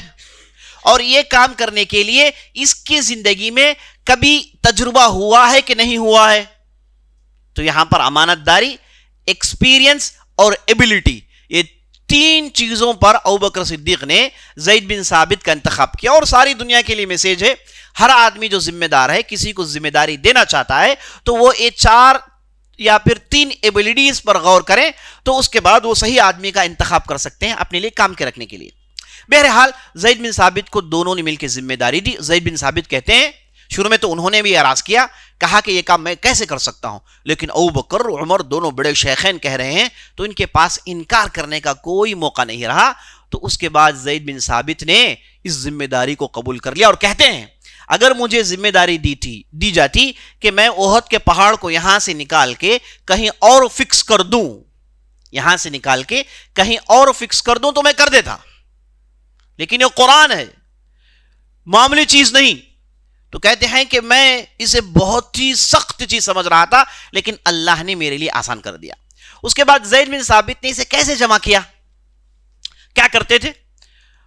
اور یہ کام کرنے کے لیے اس کی زندگی میں کبھی تجربہ ہوا ہے کہ نہیں ہوا ہے۔ تو یہاں پر امانت داری، ایکسپیرینس اور ایبلٹی، یہ 3 چیزوں پر ابوبکر صدیق نے زید بن ثابت کا انتخاب کیا۔ اور ساری دنیا کے لیے میسیج ہے، ہر آدمی جو ذمہ دار ہے، کسی کو ذمہ داری دینا چاہتا ہے تو وہ یہ 4 یا پھر 3 ایبلٹیز پر غور کریں، تو اس کے بعد وہ صحیح آدمی کا انتخاب کر سکتے ہیں اپنے لیے کام کے رکھنے کے لیے۔ بہرحال زید بن ثابت کو دونوں نے مل کے ذمہ داری دی۔ زید بن ثابت کہتے ہیں شروع میں تو انہوں نے بھی اعراض کیا، کہا کہ یہ کام میں کیسے کر سکتا ہوں، لیکن ابوبکر عمر دونوں بڑے شیخین کہہ رہے ہیں تو ان کے پاس انکار کرنے کا کوئی موقع نہیں رہا۔ تو اس کے بعد زید بن ثابت نے اس ذمہ داری کو قبول کر لیا، اور کہتے ہیں اگر مجھے ذمہ داری دی جاتی کہ میں احد کے پہاڑ کو یہاں سے نکال کے کہیں اور فکس کر دوں، یہاں سے نکال کے کہیں اور فکس کر دوں تو میں کر دیتا، لیکن یہ قرآن ہے، معمولی چیز نہیں۔ تو کہتے ہیں کہ میں اسے بہت ہی سخت چیز سمجھ رہا تھا، لیکن اللہ نے میرے لیے آسان کر دیا۔ اس کے بعد زید بن ثابت نے اسے کیسے جمع کیا، کیا کرتے تھے؟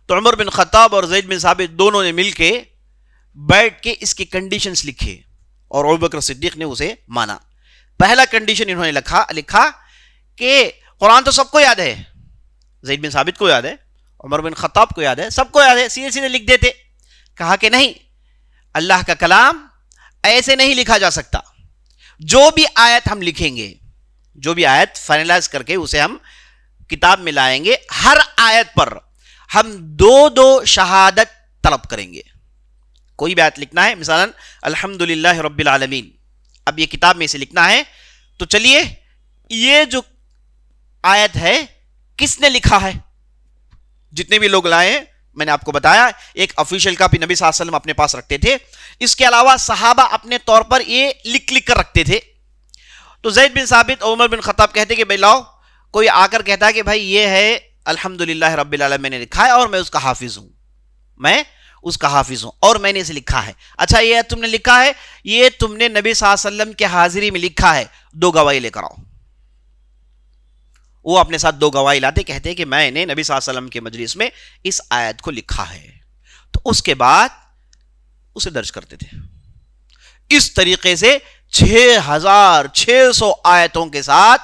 تو عمر بن خطاب اور زید بن ثابت دونوں نے مل کے بیٹھ کے اس کی کنڈیشنز لکھے، اور ابوبکر صدیق نے اسے مانا۔ پہلا کنڈیشن انہوں نے لکھا کہ قرآن تو سب کو یاد ہے، زید بن ثابت کو یاد ہے، عمر بن خطاب کو یاد ہے، سب کو یاد ہے، سیدھے سیدھے لکھ دیتے۔ کہا کہ نہیں، اللہ کا کلام ایسے نہیں لکھا جا سکتا، جو بھی آیت ہم لکھیں گے، جو بھی آیت فائنلائز کر کے اسے ہم کتاب میں لائیں گے، ہر آیت پر ہم 2 شہادت طلب کریں گے۔ کوئی بھی آیت لکھنا ہے، مثلا الحمدللہ رب العالمین، اب یہ کتاب میں اسے لکھنا ہے، تو چلیے یہ جو آیت ہے کس نے لکھا ہے؟ جتنے بھی لوگ لائے ہیں، میں نے آپ کو بتایا ایک آفیشیل کاپی نبی صلی اللہ علیہ وسلم اپنے پاس رکھتے تھے، اس کے علاوہ صحابہ اپنے طور پر یہ لکھ کر رکھتے تھے۔ تو زید بن ثابت اور عمر بن خطاب کہتے کہ بھائی لاؤ، کوئی آ کر کہتا ہے کہ بھائی یہ ہے الحمدللہ رب العالمین میں نے لکھا ہے اور میں اس کا حافظ ہوں، میں اس کا حافظ ہوں اور میں نے اسے لکھا ہے۔ اچھا یہ تم نے لکھا ہے، یہ تم نے نبی صلی اللہ علیہ وسلم کے حاضری میں لکھا ہے، 2 گواہی لے کر آؤ۔ وہ اپنے ساتھ 2 گواہی لاتے، کہتے کہ میں نے نبی صلی اللہ علیہ وسلم کے مجلس میں اس آیت کو لکھا ہے، تو اس کے بعد اسے درج کرتے تھے۔ اس طریقے سے 6600 آیتوں کے ساتھ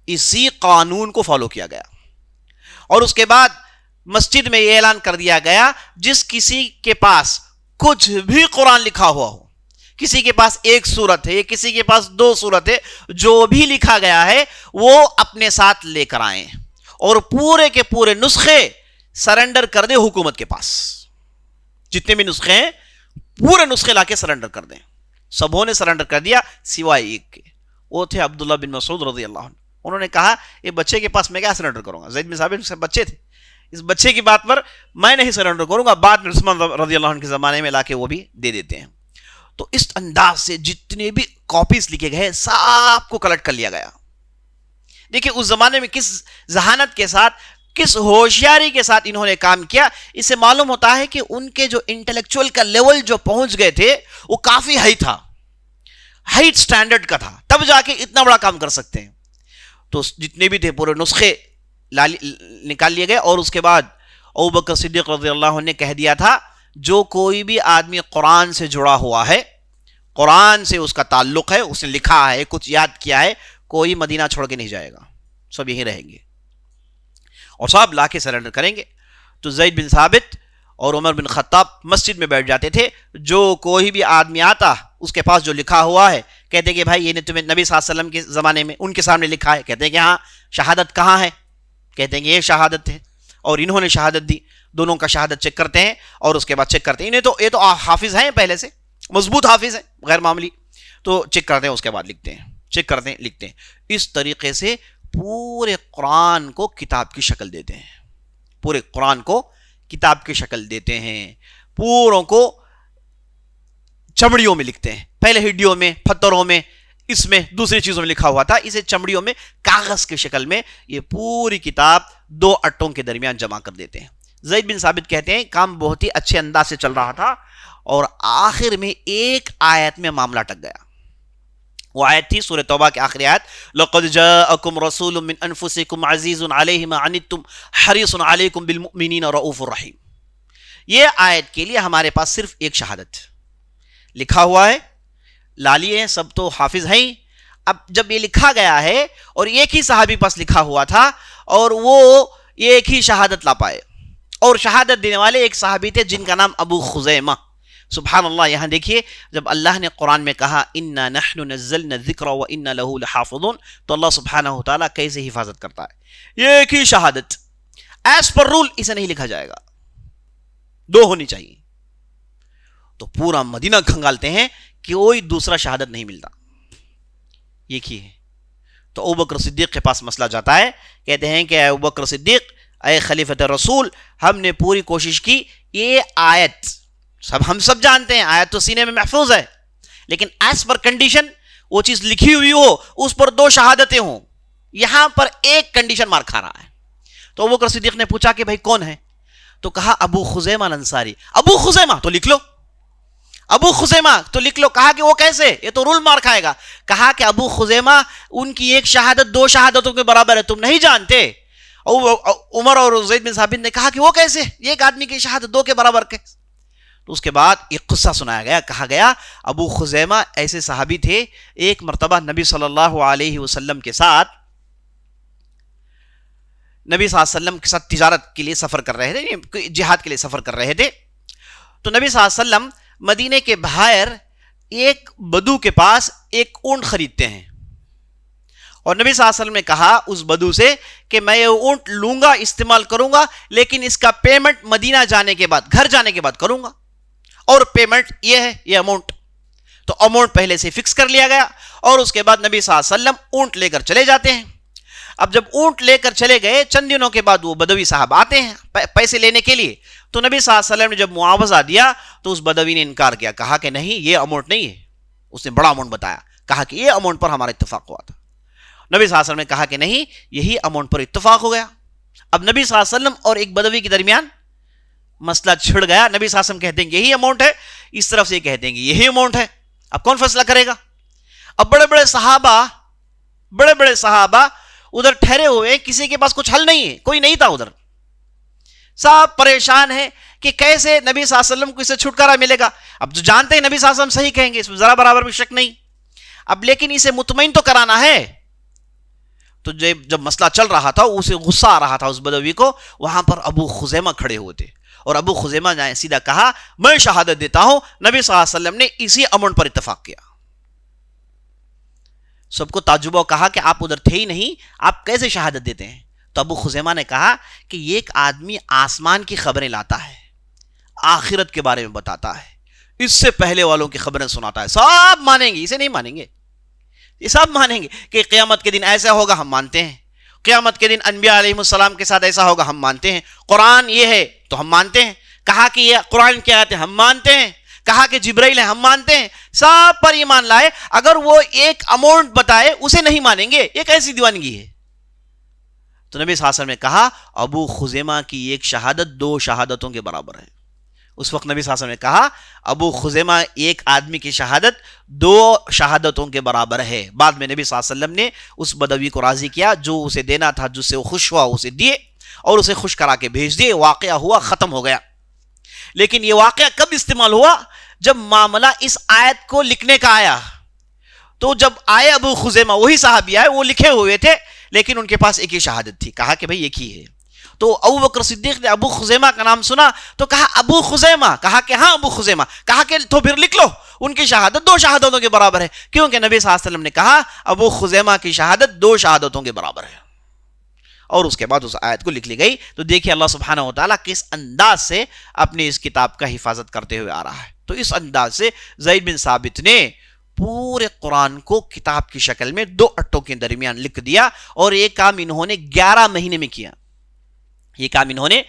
اسی قانون کو فالو کیا گیا، اور اس کے بعد مسجد میں یہ اعلان کر دیا گیا جس کسی کے پاس کچھ بھی قرآن لکھا ہوا ہو، کسی کے پاس 1 سورت ہے، کسی کے پاس 2 سورت ہے، جو بھی لکھا گیا ہے وہ اپنے ساتھ لے کر آئیں اور پورے کے پورے نسخے سرنڈر کر دیں حکومت کے پاس۔ جتنے بھی نسخے ہیں پورے نسخے لا کے سرنڈر کر دیں۔ سبوں نے سرنڈر کر دیا سوائے ایک کے، وہ تھے عبداللہ بن مسعود رضی اللہ عنہ۔ انہوں نے کہا یہ بچے کے پاس میں کیا سرنڈر کروں گا؟ زید بن ثابت سے بچے تھے، اس بچے کی بات پر میں نہیں سرنڈر کروں گا. بعد میں عثمان رضی اللہ عنہ کے زمانے میں لا کے وہ بھی دے دیتے ہیں. تو اس انداز سے جتنے بھی کاپیز لکھے گئے سب کو کلیکٹ کر لیا گیا. دیکھیں اس زمانے میں کس ذہانت کے ساتھ, کس ہوشیاری کے ساتھ انہوں نے کام کیا. اس سے معلوم ہوتا ہے کہ ان کے جو انٹلیکچوئل کا لیول جو پہنچ گئے تھے وہ کافی ہائی تھا, ہائی سٹینڈرڈ کا تھا, تب جا کے اتنا بڑا کام کر سکتے ہیں. تو جتنے بھی تھے پورے نسخے نکال لیے گئے. اور اس کے بعد ابوبکر صدیق رضی اللہ عنہ نے کہہ دیا تھا جو کوئی بھی آدمی قرآن سے جڑا ہوا ہے, قرآن سے اس کا تعلق ہے, اس نے لکھا ہے, کچھ یاد کیا ہے, کوئی مدینہ چھوڑ کے نہیں جائے گا, سب یہیں رہیں گے اور سب لا کے سرنڈر کریں گے. تو زید بن ثابت اور عمر بن خطاب مسجد میں بیٹھ جاتے تھے. جو کوئی بھی آدمی آتا اس کے پاس جو لکھا ہوا ہے کہتے کہ بھائی یہ نے تمہیں نبی صلی اللہ علیہ وسلم کے زمانے میں ان کے سامنے لکھا ہے. کہتے ہیں کہ ہاں شہادت کہاں ہے, کہتے ہیں کہ یہ شہادت ہے اور انہوں نے شہادت دی. دونوں کا شہادت چیک کرتے ہیں اور اس کے بعد چیک کرتے ہیں انہیں تو یہ تو حافظ ہیں, پہلے سے مضبوط حافظ ہیں, غیر معمولی. تو چیک کرتے ہیں, اس کے بعد لکھتے ہیں, چیک کرتے ہیں, لکھتے ہیں. اس طریقے سے پورے قرآن کو کتاب کی شکل دیتے ہیں, پورے قرآن کو کتاب کی شکل دیتے ہیں. پوروں کو چمڑیوں میں لکھتے ہیں, پہلے ہڈیوں میں, پتھروں میں, اس میں دوسری چیزوں میں لکھا ہوا تھا, اسے چمڑیوں میں کاغذ کی شکل میں یہ پوری کتاب 2 اٹوں کے درمیان جمع کر دیتے ہیں. زید بن ثابت کہتے ہیں کام بہت ہی اچھے انداز سے چل رہا تھا اور آخر میں ایک آیت میں معاملہ اٹک گیا. وہ آیت تھی سورہ توبہ کی آخری آیت, لَقَدْ جَاءَكُمْ رَسُولٌ مِّنْ أَنفُسِكُمْ عَزِيزٌ عَلَيْهِ مَا عَنِتُّمْ حَرِيصٌ عَلَيْكُمْ بِالْمُؤْمِنِينَ رَءُوفٌ رَحِيمٌ. یہ آیت کے لیے ہمارے پاس صرف ایک شہادت لکھا ہوا ہے, لالی ہیں, سب تو حافظ ہیں. اب جب یہ لکھا گیا ہے اور ایک ہی صحابی پاس لکھا ہوا تھا اور وہ ایک ہی شہادت لا پائے, اور شہادت دینے والے ایک صحابی تھے جن کا نام ابو خزیمہ. سبحان اللہ, یہاں دیکھیے جب اللہ نے قرآن میں کہا اِنَّا نَحْنُ نَزَّلْنَا الذِّكْرَ وَإِنَّا لَهُ لَحَافِظُونَ, تو اللہ سبحانہ وتعالیٰ کیسے حفاظت کرتا ہے. یہ ایک ہی شہادت ایز پر رول اسے نہیں لکھا جائے گا, 2 ہونی چاہیے. تو پورا مدینہ کھنگالتے ہیں کہ کوئی دوسرا شہادت نہیں ملتا, ایک ہی ہے. تو ابوبکر صدیق کے پاس مسئلہ جاتا ہے, کہتے ہیں کہ ابوبکر صدیق اے خلیفۃ رسول, ہم نے پوری کوشش کی, یہ آیت ہم سب جانتے ہیں آیت تو سینے میں محفوظ ہے, لیکن ایز پر کنڈیشن وہ چیز لکھی ہوئی ہو, اس پر 2 شہادتیں ہوں, یہاں پر ایک کنڈیشن مار کھا رہا ہے. تو ابوبکر صدیق نے پوچھا کہ بھائی کون ہے, تو کہا ابو خزیمہ الانصاری. ابو خزیمہ تو لکھ لو, ابو خزیمہ تو لکھ لو. کہا کہ وہ کیسے, یہ تو رول مار کھائے گا. کہا کہ ابو خزیمہ ان کی ایک شہادت 2 شہادتوں کے برابر ہے, تم نہیں جانتے. عمر اور زید بن ثابت نے کہا کہ وہ کیسے, ایک آدمی کی شہادت 2 کے برابر کے. تو اس کے بعد ایک قصہ سنایا گیا, کہا گیا ابو خزیمہ ایسے صحابی تھے, ایک مرتبہ نبی صلی اللہ علیہ وسلم کے ساتھ نبی صلی اللہ علیہ وسلم کے ساتھ تجارت کے لیے سفر کر رہے تھے, جہاد کے لیے سفر کر رہے تھے. تو نبی صلی اللہ علیہ وسلم مدینے کے باہر ایک بدو کے پاس ایک اونٹ خریدتے ہیں, اور نبی صلی اللہ علیہ وسلم نے کہا اس بدو سے کہ میں یہ اونٹ لوں گا, استعمال کروں گا, لیکن اس کا پیمنٹ مدینہ جانے کے بعد, گھر جانے کے بعد کروں گا, اور پیمنٹ یہ ہے, یہ اماؤنٹ. تو اماؤنٹ پہلے سے فکس کر لیا گیا, اور اس کے بعد نبی صلی اللہ علیہ وسلم اونٹ لے کر چلے جاتے ہیں. اب جب اونٹ لے کر چلے گئے, چند دنوں کے بعد وہ بدوی صاحب آتے ہیں پیسے لینے کے لیے. تو نبی صلی اللہ علیہ وسلم نے جب معاوضہ دیا تو اس بدوی نے انکار کیا, کہا کہ نہیں یہ اماؤنٹ نہیں ہے. اس نے بڑا اماؤنٹ بتایا, کہا کہ یہ اماؤنٹ پر ہمارا اتفاق ہوا تھا. نبی صلی اللہ علیہ وسلم نے کہا کہ نہیں یہی اماؤنٹ پر اتفاق ہو گیا. اب نبی صلی اللہ علیہ وسلم اور ایک بدوی کے درمیان مسئلہ چھڑ گیا. نبی صلی اللہ علیہ وسلم کہتے ہیں کہ یہی اماؤنٹ ہے, اس طرف سے کہتے ہیں کہ یہی اماؤنٹ ہے. اب کون فیصلہ کرے گا؟ اب بڑے بڑے صحابہ ادھر ٹھہرے ہوئے, کسی کے پاس کچھ حل نہیں ہے, کوئی نہیں تھا ادھر, سب پریشان ہیں کہ کیسے نبی صلی اللہ علیہ وسلم کو اسے چھٹکارا ملے گا. اب جو جانتے ہیں نبی صلی اللہ علیہ وسلم صحیح کہیں گے, اس میں ذرا برابر بھی شک نہیں. اب لیکن اسے مطمئن تو کرانا ہے. تو جب مسئلہ چل رہا تھا, اسے غصہ آ رہا تھا اس بدوی کو, وہاں پر ابو خزیمہ کھڑے ہوئے تھے, اور ابو خزیمہ نے سیدھا کہا میں شہادت دیتا ہوں نبی صلی اللہ علیہ وسلم نے اسی اماؤنٹ پر اتفاق کیا. سب کو تعجب ہوا, کہا کہ آپ ادھر تھے ہی نہیں, آپ کیسے شہادت دیتے ہیں؟ تو ابو خزیمہ نے کہا کہ یہ ایک آدمی آسمان کی خبریں لاتا ہے, آخرت کے بارے میں بتاتا ہے, اس سے پہلے والوں کی خبریں سناتا ہے, سب مانیں گے, اسے نہیں مانیں گے, یہ سب مانیں گے کہ قیامت کے دن ایسا ہوگا, ہم مانتے ہیں, قیامت کے دن انبیاء علیہ السلام کے ساتھ ایسا ہوگا، ہم مانتے ہیں۔ قرآن یہ ہے تو ہم مانتے ہیں، کہا کہ یہ قرآن کی آیت ہے ہم مانتے ہیں، کہا کہ جبرائیل ہے ہم مانتے ہیں، سب پر ایمان لائے۔ اگر وہ ایک اماؤنٹ بتائے اسے نہیں مانیں گے، یہ کیسی دیوانگی ہے؟ تو نبی صلی اللہ علیہ وسلم نے کہا ابو خزیمہ کی ایک شہادت 2 شہادتوں کے برابر ہے۔ اس وقت نبی صلی اللہ علیہ وسلم نے کہا ابو خزیمہ ایک آدمی کی شہادت 2 شہادتوں کے برابر ہے۔ بعد میں نبی صلی اللہ علیہ وسلم نے اس بدوی کو راضی کیا، جو اسے دینا تھا، جس سے وہ خوش ہوا اسے دیے اور اسے خوش کرا کے بھیج دیے۔ واقعہ ہوا، ختم ہو گیا۔ لیکن یہ واقعہ کب استعمال ہوا؟ جب معاملہ اس آیت کو لکھنے کا آیا۔ تو جب آئے ابو خزیمہ، وہی صحابی آئے، وہ لکھے ہوئے تھے لیکن ان کے پاس ایک ہی شہادت تھی، کہا کہ بھئی ایک ہی ہے۔ تو ابو بکر صدیق نے ابو خزیمہ کا نام سنا تو کہا ابو خزیمہ، کہا کہ ہاں ابو خزیمہ، کہا کہ تو پھر لکھ لو، ان کی شہادت 2 شہادتوں کے برابر ہے، کیونکہ نبی صلی اللہ علیہ وسلم نے کہا ابو خزیمہ کی شہادت 2 شہادتوں کے برابر ہے۔ اور اس کے بعد اس آیت کو لکھ لی گئی۔ تو دیکھیں اللہ سبحانہ و تعالیٰ کس انداز سے اپنی اس کتاب کا حفاظت کرتے ہوئے آ رہا ہے۔ تو اس انداز سے زید بن ثابت نے پورے قرآن کو کتاب کی شکل میں 2 اٹوں کے درمیان لکھ دیا، اور یہ کام انہوں نے 11 مہینے میں کیا۔ یہ کام انہوں نے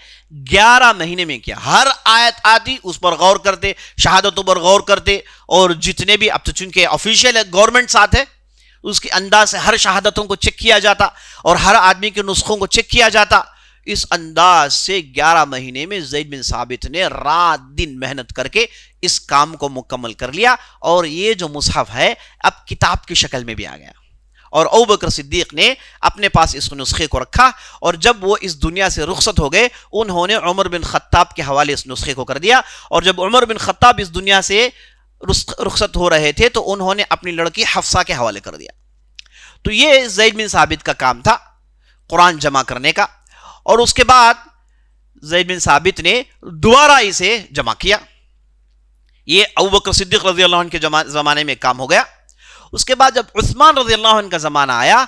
11 مہینے میں کیا۔ ہر آیت آتی اس پر غور کرتے، شہادتوں پر غور کرتے، اور جتنے بھی اب تو چونکہ آفیشیل گورنمنٹ ساتھ ہے، اس کے انداز سے ہر شہادتوں کو چیک کیا جاتا اور ہر آدمی کے نسخوں کو چیک کیا جاتا۔ اس انداز سے 11 مہینے میں زید بن ثابت نے رات دن محنت کر کے اس کام کو مکمل کر لیا، اور یہ جو مصحف ہے اب کتاب کی شکل میں بھی آ گیا۔ اور ابو بکر صدیق نے اپنے پاس اس نسخے کو رکھا، اور جب وہ اس دنیا سے رخصت ہو گئے انہوں نے عمر بن خطاب کے حوالے اس نسخے کو کر دیا، اور جب عمر بن خطاب اس دنیا سے رخصت ہو رہے تھے تو انہوں نے اپنی لڑکی حفصہ کے حوالے کر دیا۔ تو یہ زید بن ثابت کا کام تھا قرآن جمع کرنے کا، اور اس کے بعد زید بن ثابت نے دوبارہ اسے جمع کیا۔ یہ ابو بکر صدیق رضی اللہ عنہ کے زمانے میں کام ہو گیا۔ اس کے بعد جب عثمان رضی اللہ عنہ کا زمانہ آیا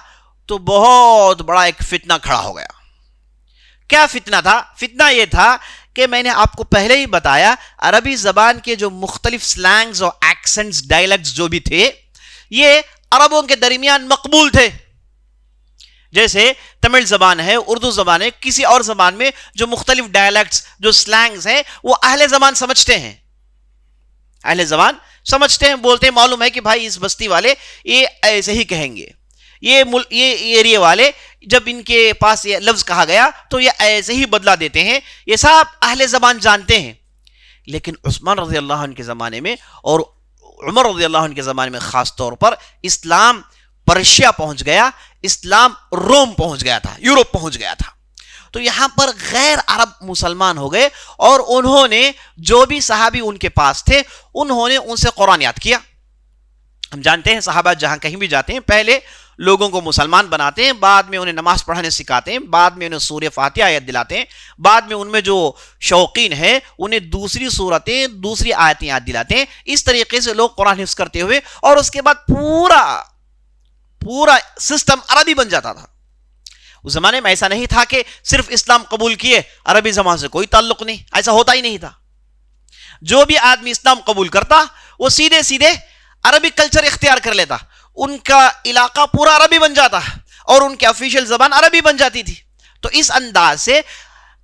تو بہت بڑا ایک فتنہ کھڑا ہو گیا۔ کیا فتنہ تھا؟ فتنہ یہ تھا کہ میں نے آپ کو پہلے ہی بتایا، عربی زبان کے جو مختلف سلینگز اور ایکسنٹس، ڈائلیکٹس جو بھی تھے، یہ عربوں کے درمیان مقبول تھے۔ جیسے تمل زبان ہے، اردو زبان ہے، کسی اور زبان میں جو مختلف ڈائلیکٹس، جو سلینگز ہیں، وہ اہل زبان سمجھتے ہیں، اہل زبان سمجھتے ہیں، بولتے ہیں، معلوم ہے کہ بھائی اس بستی والے یہ ایسے ہی کہیں گے، یہ ایریے والے جب ان کے پاس یہ لفظ کہا گیا تو یہ ایسے ہی بدلا دیتے ہیں، یہ سب اہل زبان جانتے ہیں۔ لیکن عثمان رضی اللہ عنہ کے زمانے میں اور عمر رضی اللہ عنہ کے زمانے میں خاص طور پر اسلام پرشیا پہنچ گیا، اسلام روم پہنچ گیا تھا، یورپ پہنچ گیا تھا۔ تو یہاں پر غیر عرب مسلمان ہو گئے، اور انہوں نے جو بھی صحابی ان کے پاس تھے انہوں نے ان سے قرآن یاد کیا۔ ہم جانتے ہیں صحابہ جہاں کہیں بھی جاتے ہیں پہلے لوگوں کو مسلمان بناتے ہیں، بعد میں انہیں نماز پڑھنے سکھاتے ہیں، بعد میں انہیں سورہ فاتحہ یاد دلاتے ہیں، بعد میں ان میں جو شوقین ہیں انہیں دوسری صورتیں، دوسری آیتیں یاد دلاتے ہیں۔ اس طریقے سے لوگ قرآن حفظ کرتے ہوئے، اور اس کے بعد پورا سسٹم عربی بن جاتا تھا۔ اس زمانے میں ایسا نہیں تھا کہ صرف اسلام قبول کیے، عربی زبان سے کوئی تعلق نہیں، ایسا ہوتا ہی نہیں تھا۔ جو بھی آدمی اسلام قبول کرتا وہ سیدھے عربی کلچر اختیار کر لیتا، ان کا علاقہ پورا عربی بن جاتا اور ان کی آفیشیل زبان عربی بن جاتی تھی۔ تو اس انداز سے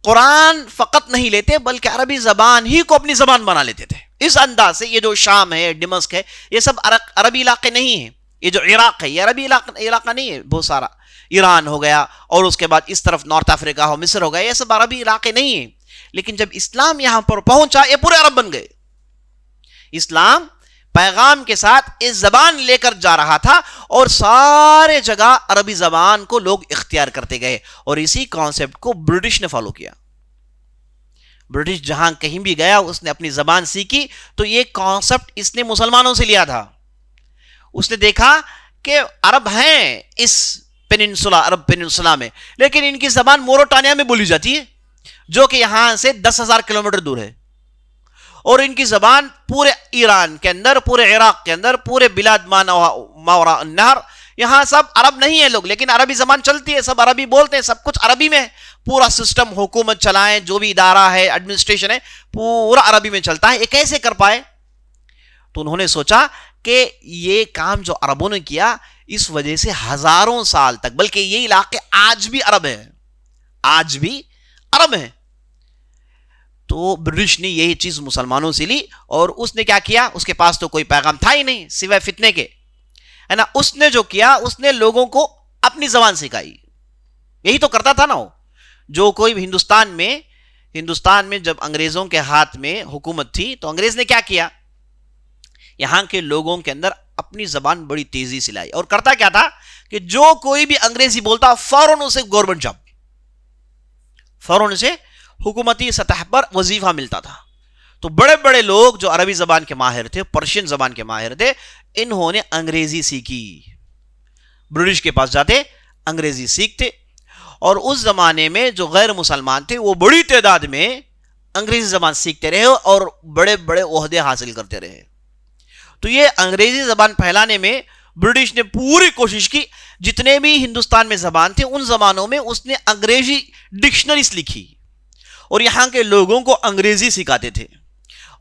قرآن فقط نہیں لیتے بلکہ عربی زبان ہی کو اپنی زبان بنا لیتے تھے۔ اس انداز سے یہ جو شام ہے، دمشق ہے، یہ سب عربی علاقے نہیں ہیں۔ یہ جو عراق ہے یہ عربی علاقہ نہیں ہے، بہت سارا ایران ہو گیا، اور اس کے بعد اس طرف نارتھ افریقہ ہو، مصر ہو گیا، یہ سب عربی علاقے نہیں ہیں۔ لیکن جب اسلام یہاں پر پہنچا یہ پورے عرب بن گئے۔ اسلام پیغام کے ساتھ اس زبان لے کر جا رہا تھا، اور سارے جگہ عربی زبان کو لوگ اختیار کرتے گئے، اور اسی کانسیپٹ کو برٹش نے فالو کیا۔ برٹش جہاں کہیں بھی گیا اس نے اپنی زبان سیکھی، تو یہ کانسیپٹ اس نے مسلمانوں سے لیا تھا۔ اس نے دیکھا کہ عرب ہیں اس عرب پیننسولا میں، لیکن ان کی زبان موروٹانیا میں بولی جاتی ہے جو کہ یہاں سے 10,000 کلومیٹر دور ہے، اور ان کی زبان پورے ایران کے اندر، پورے عراق کے اندر، پورے بلاد ماوراء النہر، یہاں سب عرب نہیں ہیں لوگ، لیکن عربی زبان چلتی ہے، سب عربی بولتے ہیں، سب کچھ عربی میں ہے، پورا سسٹم حکومت چلائیں، جو بھی ادارہ ہے، ایڈمنسٹریشن ہے، پورا عربی میں چلتا ہے۔ یہ کیسے کر پائے؟ تو انہوں نے سوچا کہ یہ کام جو عربوں نے کیا اس وجہ سے ہزاروں سال تک، بلکہ یہ علاقے آج بھی عرب ہیں، آج بھی عرب ہیں. تو برٹش نے یہی چیز مسلمانوں سے لی، اور اس نے کیا کیا؟ اس کے پاس تو کوئی پیغام تھا ہی نہیں سوائے فتنے کے، ہے نا. اس نے جو کیا، اس نے لوگوں کو اپنی زبان سکھائی. یہی تو کرتا تھا نا وہ. جو کوئی ہندوستان میں جب انگریزوں کے ہاتھ میں حکومت تھی تو انگریز نے کیا کیا؟ یہاں کے لوگوں کے اندر اپنی زبان بڑی تیزی سے لائی، اور کرتا کیا تھا کہ جو کوئی بھی انگریزی بولتا فوراً اسے گورنمنٹ جاب، فوراً اسے حکومتی سطح پر وظیفہ ملتا تھا. تو بڑے بڑے لوگ جو عربی زبان کے ماہر تھے، پرشین زبان کے ماہر تھے، انہوں نے انگریزی سیکھی. برٹش کے پاس جاتے، انگریزی سیکھتے، اور اس زمانے میں جو غیر مسلمان تھے وہ بڑی تعداد میں انگریزی زبان سیکھتے رہے اور بڑے بڑے عہدے حاصل کرتے رہے. تو یہ انگریزی زبان پھیلانے میں برٹش نے پوری کوشش کی. جتنے بھی ہندوستان میں زبان تھے ان زبانوں میں اس نے انگریزی ڈکشنریز لکھی، اور یہاں کے لوگوں کو انگریزی سکھاتے تھے،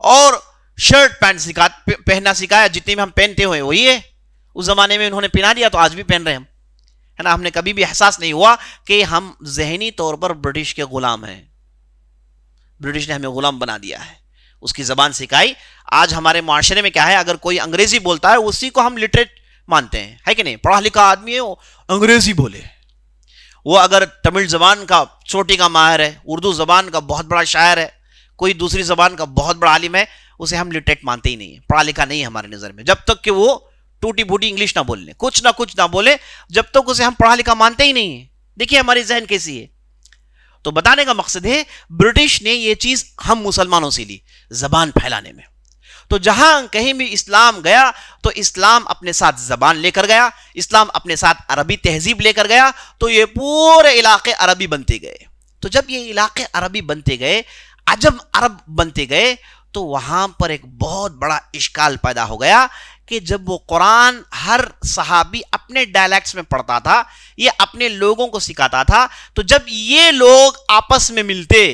اور شرٹ پینٹ پہننا سکھایا. جتنے بھی ہم پہنتے ہوئے وہی ہے، اس زمانے میں انہوں نے پہنا دیا تو آج بھی پہن رہے ہیں ہم، ہے نا. ہم نے کبھی بھی احساس نہیں ہوا کہ ہم ذہنی طور پر برٹش کے غلام ہیں. برٹش نے ہمیں غلام بنا دیا ہے، اس کی زبان سکھائی. آج ہمارے معاشرے میں کیا ہے؟ اگر کوئی انگریزی بولتا ہے اسی کو ہم لٹریٹ مانتے ہیں، ہے کہ نہیں؟ پڑھا لکھا آدمی ہے، وہ انگریزی بولے. وہ اگر تمل زبان کا چوٹی کا ماہر ہے، اردو زبان کا بہت بڑا شاعر ہے، کوئی دوسری زبان کا بہت بڑا عالم ہے، اسے ہم لٹریٹ مانتے ہی نہیں ہیں. پڑھا لکھا نہیں ہے ہمارے نظر میں. جب تک کہ وہ ٹوٹی پھوٹی انگلش نہ بولنے، کچھ نہ بولے، جب تک اسے ہم پڑھا لکھا مانتے ہی نہیں ہیں. دیکھیے ہماری ذہن کیسی ہے. تو بتانے کا مقصد ہے برٹش نے یہ چیز ہم مسلمانوں سے لی زبان پھیلانے میں. تو جہاں کہیں بھی اسلام گیا تو اسلام اپنے ساتھ زبان لے کر گیا، اسلام اپنے ساتھ عربی تہذیب لے کر گیا، تو یہ پورے علاقے عربی بنتے گئے. تو جب یہ علاقے عربی بنتے گئے، عجم عرب بنتے گئے، تو وہاں پر ایک بہت بڑا اشکال پیدا ہو گیا کہ جب وہ قرآن ہر صحابی اپنے ڈائلیکٹس میں پڑھتا تھا، یہ اپنے لوگوں کو سکھاتا تھا، تو جب یہ لوگ آپس میں ملتے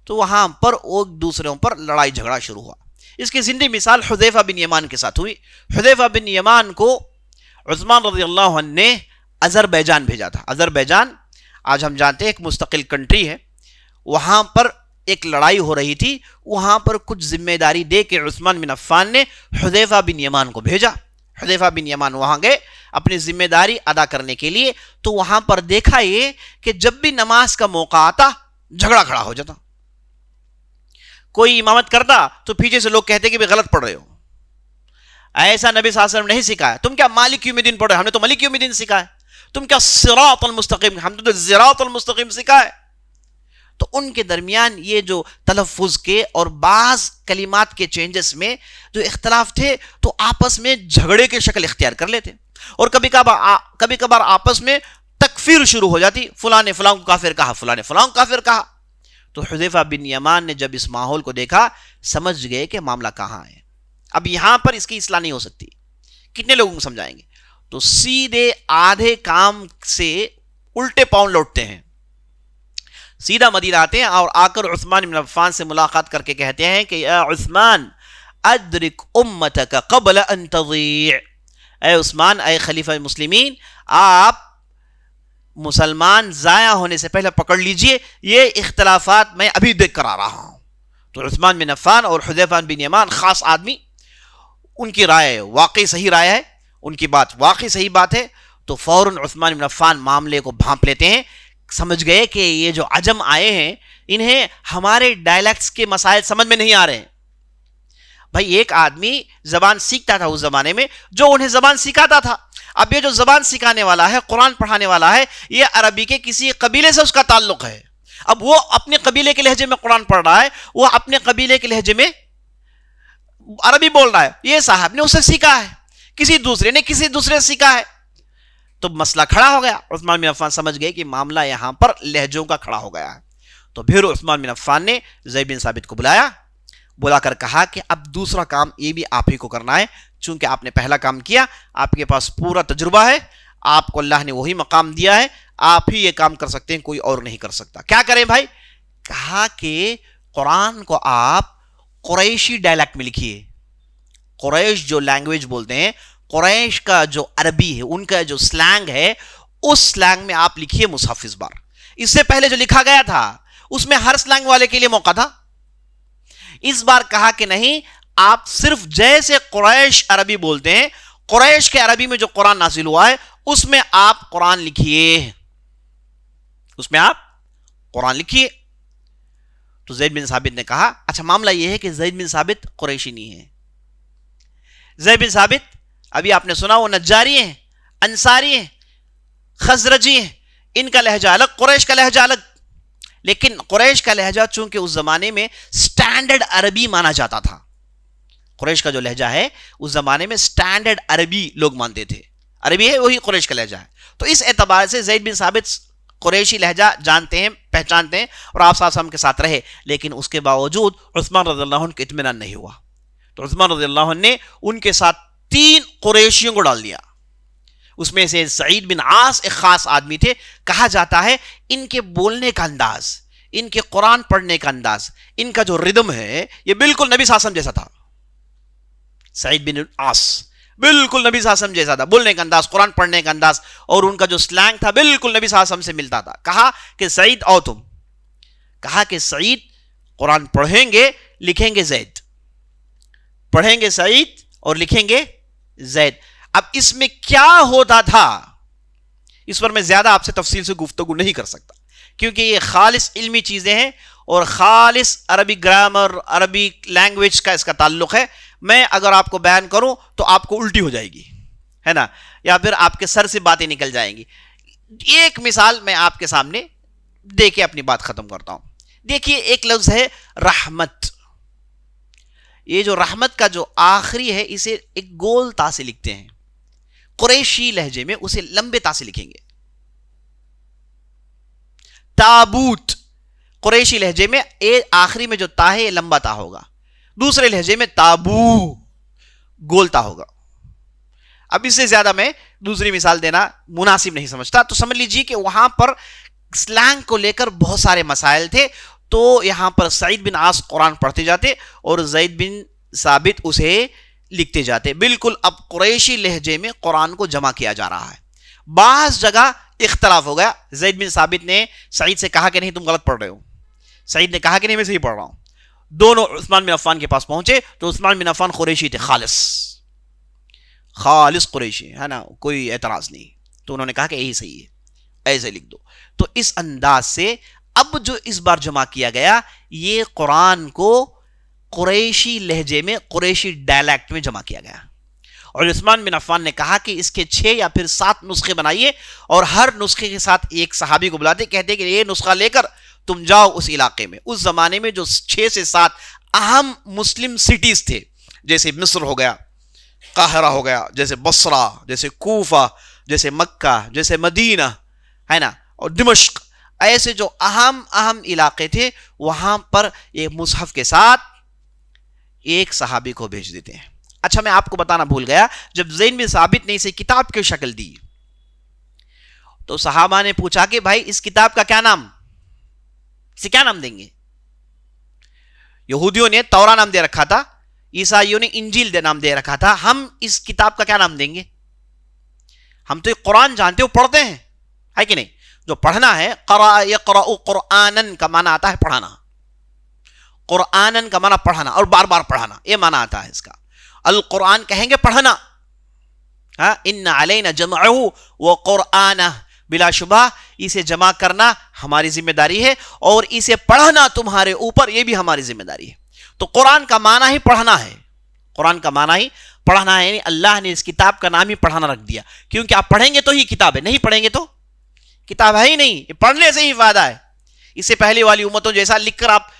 تو وہاں پر ایک دوسروں پر لڑائی جھگڑا شروع ہوا. اس کی زندہ مثال حذیفہ بن یمان کے ساتھ ہوئی. حذیفہ بن یمان کو عثمان رضی اللہ عنہ نے اذربیجان بھیجا تھا. اذربیجان آج ہم جانتے ہیں ایک مستقل کنٹری ہے. وہاں پر ایک لڑائی ہو رہی تھی، وہاں پر کچھ ذمہ داری دے کے عثمان بن عفان نے حذیفہ بن یمان کو بھیجا. حذیفہ بن یمان وہاں گئے اپنی ذمہ داری ادا کرنے کے لیے. تو وہاں پر دیکھا یہ کہ جب بھی نماز کا موقع آتا جھگڑا کھڑا ہو جاتا. کوئی امامت کرتا تو پیچھے سے لوگ کہتے کہ بھی غلط پڑھ رہے ہو، ایسا نبی صلی اللہ علیہ وسلم نہیں سکھایا. تم کیا مالک یوم الدین پڑھ رہے ہو؟ ہم نے تو مالک یوم الدین سکھایا. تم کیا صراط المستقیم؟ ہم نے تو صراط المستقیم سکھایا. تو ان کے درمیان یہ جو تلفظ کے اور بعض کلمات کے چینجز میں جو اختلاف تھے تو آپس میں جھگڑے کے شکل اختیار کر لیتے، اور کبھی کبھار آپس میں تکفیر شروع ہو جاتی. فلاں نے فلاں کو کافر کہا، فلاں نے فلاں کو کافر کہا. تو حذیفہ بن یمان نے جب اس ماحول کو دیکھا سمجھ گئے کہ معاملہ کہاں ہے. اب یہاں پر اس کی اصلاح نہیں ہو سکتی. کتنے لوگوں کو سمجھائیں گے؟ تو سیدھے آدھے کام سے الٹے پاؤں لوٹتے ہیں، سیدھا مدینہ آتے ہیں اور آ کر عثمان بن عفان سے ملاقات کر کے کہتے ہیں کہ یا عثمان ادرک امتک قبل ان تضیع. اے عثمان، اے خلیفہ مسلمین، آپ مسلمان ضائع ہونے سے پہلے پکڑ لیجئے، یہ اختلافات میں ابھی دیکھ کر آ رہا ہوں. تو عثمان بن عفان اور حذیفہ بن یمان خاص آدمی، ان کی رائے واقعی صحیح رائے ہے، ان کی بات واقعی صحیح بات ہے. تو فوراً عثمان بن عفان معاملے کو بھانپ لیتے ہیں. سمجھ گئے کہ یہ جو عجم آئے ہیں انہیں ہمارے ڈائلیکٹس کے مسائل سمجھ میں نہیں آ رہے ہیں. بھائی ایک آدمی زبان سیکھتا تھا اس زمانے میں جو انہیں زبان سکھاتا تھا. اب یہ جو زبان سکھانے والا ہے، قرآن پڑھانے والا ہے، یہ عربی کے کسی قبیلے سے اس کا تعلق ہے. اب وہ اپنے قبیلے کے لہجے میں قرآن پڑھ رہا ہے، وہ اپنے قبیلے کے لہجے میں عربی بول رہا ہے. یہ صاحب نے اسے سیکھا ہے، کسی دوسرے نے کسی دوسرے سے سیکھا ہے. تو مسئلہ کھڑا ہو گیا. عثمان بن عفان سمجھ گئے کہ معاملہ یہاں پر لہجوں کا کھڑا ہو گیا ہے. تو پھر عثمان بن عفان نے زید بن ثابت کو بلا کر کہا کہ اب دوسرا کام یہ بھی آپ ہی کو کرنا ہے، چونکہ آپ نے پہلا کام کیا، آپ کے پاس پورا تجربہ ہے، آپ کو اللہ نے وہی مقام دیا ہے، آپ ہی یہ کام کر سکتے ہیں، کوئی اور نہیں کر سکتا. کیا کریں بھائی؟ کہا کہ قرآن کو آپ قریشی ڈائلیکٹ میں لکھیے. قریش جو لینگویج بولتے ہیں، قریش کا جو عربی ہے، ان کا جو سلینگ ہے، اس سلینگ میں آپ لکھیے مصحف اس بار. اس سے پہلے جو لکھا گیا تھا اس میں ہر سلینگ والے کے لیے موقع تھا. اس بار کہا کہ نہیں، آپ صرف جیسے قریش عربی بولتے ہیں، قریش کے عربی میں جو قرآن نازل ہوا ہے اس میں آپ قرآن لکھیے، اس میں آپ قرآن لکھیے. تو زید بن ثابت نے کہا اچھا معاملہ یہ ہے کہ زید بن ثابت قریشی نہیں ہے. زید بن ثابت ابھی آپ نے سنا وہ نجاری ہیں، انصاری ہیں، خزرجی ہیں، ان کا لہجہ الگ، قریش کا لہجہ الگ. لیکن قریش کا لہجہ چونکہ اس زمانے میں سٹینڈرڈ عربی مانا جاتا تھا، قریش کا جو لہجہ ہے اس زمانے میں سٹینڈرڈ عربی لوگ مانتے تھے، عربی ہے وہی قریش کا لہجہ ہے. تو اس اعتبار سے زید بن ثابت قریشی لہجہ جانتے ہیں، پہچانتے ہیں، اور آپ صلی اللہ علیہ وسلم کے ساتھ رہے. لیکن اس کے باوجود عثمان رضی اللہ عنہ کو اطمینان نہیں ہوا، تو عثمان رضی اللہ عنہ نے ان کے ساتھ 3 قریشیوں کو ڈال دیا. اس میں سے سعید بن عاص ایک خاص آدمی تھے. کہا جاتا ہے ان کے بولنے کا انداز، ان کے قرآن پڑھنے کا انداز، ان کا جو ردم ہے یہ بالکل نبی صلی اللہ علیہ وسلم جیسا تھا. سعید بن عاص بالکل نبی صلی اللہ علیہ وسلم جیسا تھا، بولنے کا انداز، قرآن پڑھنے کا انداز، اور ان کا جو سلینگ تھا بالکل نبی صلی اللہ علیہ وسلم سے ملتا تھا. کہا کہ سعید آؤ تم، کہا کہ سعید قرآن پڑھیں گے لکھیں گے زید، پڑھیں گے سعید اور لکھیں گے زید. اب اس میں کیا ہوتا تھا اس پر میں زیادہ آپ سے تفصیل سے گفتگو نہیں کر سکتا، کیونکہ یہ خالص علمی چیزیں ہیں اور خالص عربی گرامر، عربی لینگویج کا اس کا تعلق ہے. میں اگر آپ کو بیان کروں تو آپ کو الٹی ہو جائے گی، ہے نا، یا پھر آپ کے سر سے باتیں نکل جائیں گی. ایک مثال میں آپ کے سامنے دے کے اپنی بات ختم کرتا ہوں. دیکھیے ایک لفظ ہے رحمت. یہ جو رحمت کا جو آخری ہے اسے ایک گول تا سے لکھتے ہیں، قریشی لہجے میں اسے لمبے تا سے لکھیں گے. تابوت قریشی لہجے میں آخری میں جو تا ہے یہ لمبا تا ہوگا، دوسرے لہجے میں تابو گول تا ہوگا. اب اس سے زیادہ میں دوسری مثال دینا مناسب نہیں سمجھتا. تو سمجھ لیجیے کہ وہاں پر سلینگ کو لے کر بہت سارے مسائل تھے. تو یہاں پر سعید بن عاص قرآن پڑھتے جاتے اور زید بن ثابت اسے لکھتے جاتے. بالکل اب قریشی لہجے میں قرآن کو جمع کیا جا رہا ہے. بعض جگہ اختلاف ہو گیا. زید بن ثابت نے سعید سے کہا کہ نہیں تم غلط پڑھ رہے ہو، سعید نے کہا کہ نہیں میں صحیح پڑھ رہا ہوں. دونوں عثمان بن عفان کے پاس پہنچے تو عثمان بن عفان قریشی تھے، خالص قریشی، ہے نا، کوئی اعتراض نہیں. تو انہوں نے کہا کہ یہی صحیح ہے، ایسے لکھ دو. تو اس انداز سے اب جو اس بار جمع کیا گیا یہ قرآن کو قریشی لہجے میں، قریشی ڈائلیکٹ میں جمع کیا گیا. اور عثمان بن عفان نے کہا کہ اس کے 6 یا پھر 7 نسخے بنائیے اور ہر نسخے کے ساتھ ایک صحابی کو بلاتے، کہتے کہ یہ نسخہ لے کر تم جاؤ اس علاقے میں. اس زمانے میں جو 6 سے 7 اہم مسلم سٹیز تھے، جیسے مصر ہو گیا، قاہرہ ہو گیا، جیسے بصرہ، جیسے کوفہ، جیسے مکہ، جیسے مدینہ، ہے نا، اور دمشق، ایسے جو اہم علاقے تھے وہاں پر ایک مصحف کے ساتھ ایک صحابی کو بھیج دیتے ہیں. اچھا میں آپ کو بتانا بھول گیا، جب زید بن ثابت نے اسے کتاب کی شکل دی تو صحابہ نے پوچھا کہ بھائی اس کتاب کا کیا نام، اسے کیا نام دیں گے؟ یہودیوں نے تورا نام دے رکھا تھا، عیسائیوں نے انجیل دے نام دے رکھا تھا. ہم اس کتاب کا کیا نام دیں گے؟ ہم تو قرآن جانتے ہو، پڑھتے ہیں، ہے کہ نہیں؟ جو پڑھنا ہے، قرأ یقرأ قرآنن کا معنی آتا ہے پڑھانا، قرآنن کا معنی پڑھانا اور بار بار پڑھانا، یہ معنی آتا ہے اس کا. القرآن کہیں گے پڑھنا، ان علینا جمعہ وقرآنہ، بلا شبہ اسے جمع کرنا ہماری ذمہ داری ہے اور اسے پڑھنا تمہارے اوپر، یہ بھی ہماری ذمہ داری ہے. تو قرآن کا معنی ہی پڑھنا ہے، قرآن کا معنی ہی پڑھنا ہے. یعنی اللہ نے اس کتاب کا نام ہی پڑھانا رکھ دیا، کیونکہ آپ پڑھیں گے تو ہی کتاب ہے، نہیں پڑھیں گے تو کتاب ہے ہی نہیں. یہ پڑھنے سے ہی فائدہ ہے. اس سے پہلے والی امتوں جیسا لکھ کر آپ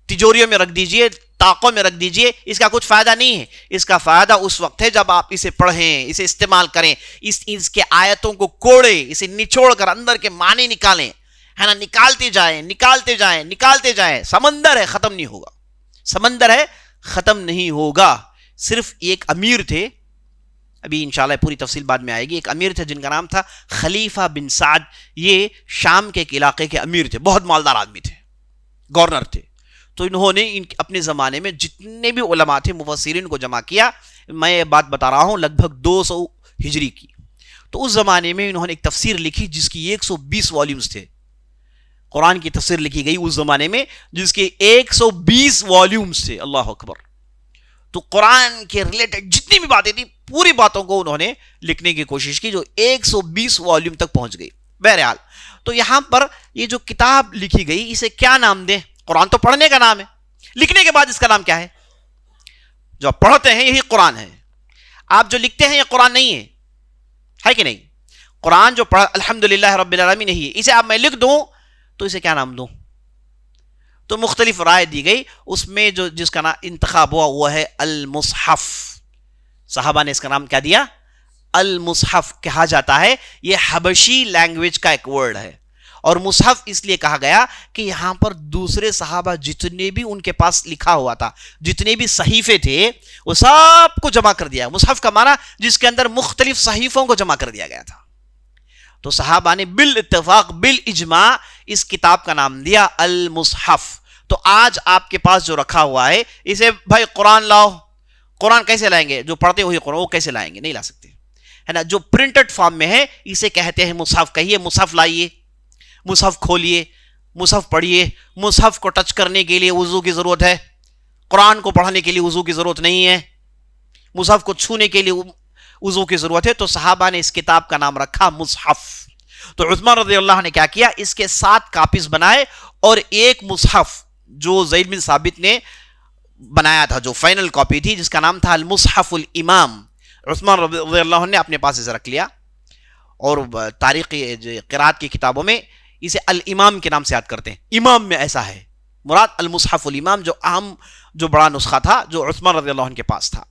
تجوریوں میں رکھ دیجئے، طاقوں میں رکھ دیجئے، اس کا کچھ فائدہ نہیں ہے. اس کا فائدہ اس وقت ہے جب آپ اسے پڑھیں، اسے استعمال کریں، اس کے آیتوں کو کوڑیں، اسے نچوڑ کر اندر کے معنی نکالیں، ہے نا، نکالتے جائیں نکالتے جائیں نکالتے جائیں. سمندر ہے، ختم نہیں ہوگا، سمندر ہے، ختم نہیں ہوگا. صرف ایک امیر تھے، ابھی انشاءاللہ پوری تفصیل بعد میں آئے گی. ایک امیر تھے جن کا نام تھا خلیفہ بن سعد. یہ شام کے ایک علاقے کے امیر تھے، بہت مالدار آدمی تھے، گورنر تھے. تو انہوں نے اپنے زمانے میں جتنے بھی علماء تھے، مفسرین کو جمع کیا، میں یہ بات بتا رہا ہوں لگ بھگ 200 ہجری کی. تو اس زمانے میں انہوں نے ایک تفسیر لکھی جس کی 120 والیومز تھے. قرآن کی تفسیر لکھی گئی اس زمانے میں جس کے 120 والیومز تھے. اللہ اکبر. تو قرآن کے ریلیٹڈ جتنی بھی باتیں تھی پوری باتوں کو انہوں نے لکھنے کی کوشش کی جو 120 والیوم تک پہنچ گئی. بہرحال تو یہاں پر یہ جو کتاب لکھی گئی اسے کیا نام دیں؟ قرآن تو پڑھنے کا نام ہے, لکھنے کے بعد اس کا نام کیا ہے؟ جو آپ پڑھتے ہیں یہی قرآن ہے, آپ جو لکھتے ہیں یہ قرآن نہیں ہے کہ نہیں؟ قرآن جو پڑھا الحمدللہ رب العالمین نہیں ہے, اسے آپ میں لکھ دوں تو اسے کیا نام دوں؟ تو مختلف رائے دی گئی. اس میں جو جس کا نام انتخاب ہوا وہ ہے المصحف. صحابہ نے اس کا نام کیا دیا؟ المصحف کہا جاتا ہے. یہ حبشی لینگویج کا ایک ورڈ ہے, اور مصحف اس لیے کہا گیا کہ یہاں پر دوسرے صحابہ جتنے بھی ان کے پاس لکھا ہوا تھا, جتنے بھی صحیفے تھے وہ سب کو جمع کر دیا. مصحف کا معنی جس کے اندر مختلف صحیفوں کو جمع کر دیا گیا تھا. تو صحابہ نے بالاتفاق بالاجماع اس کتاب کا نام دیا المصحف. تو آج آپ کے پاس جو رکھا ہوا ہے اسے بھائی قرآن لاؤ, قرآن کیسے لائیں گے؟ جو پڑھتے ہوئے قرآن وہ کیسے لائیں گے؟ نہیں لا سکتے, ہے نا. جو پرنٹڈ فارم میں ہے اسے کہتے ہیں مصحف. کہیے مصحف لائیے, مصحف کھولیے, مصحف پڑھیے. مصحف کو ٹچ کرنے کے لیے وضو کی ضرورت ہے, قرآن کو پڑھنے کے لیے وضو کی ضرورت نہیں ہے. مصحف کو چھونے کے لیے وضو کی ضرورت ہے. تو صحابہ نے اس کتاب کا نام رکھا مصحف. تو عثمان رضی اللہ نے کیا کیا؟ اس کے 7 کاپیز بنائے, اور ایک مصحف جو زید بن ثابت نے بنایا تھا جو فائنل کاپی تھی جس کا نام تھا المصحف الامام, عثمان رضی اللہ عنہ نے اپنے پاس اسے رکھ لیا. اور تاریخی قرات کی کتابوں میں اسے الامام کے نام سے یاد کرتے ہیں. امام میں ایسا ہے, مراد المصحف الامام جو اہم جو بڑا نسخہ تھا جو عثمان رضی اللہ عنہ کے پاس تھا.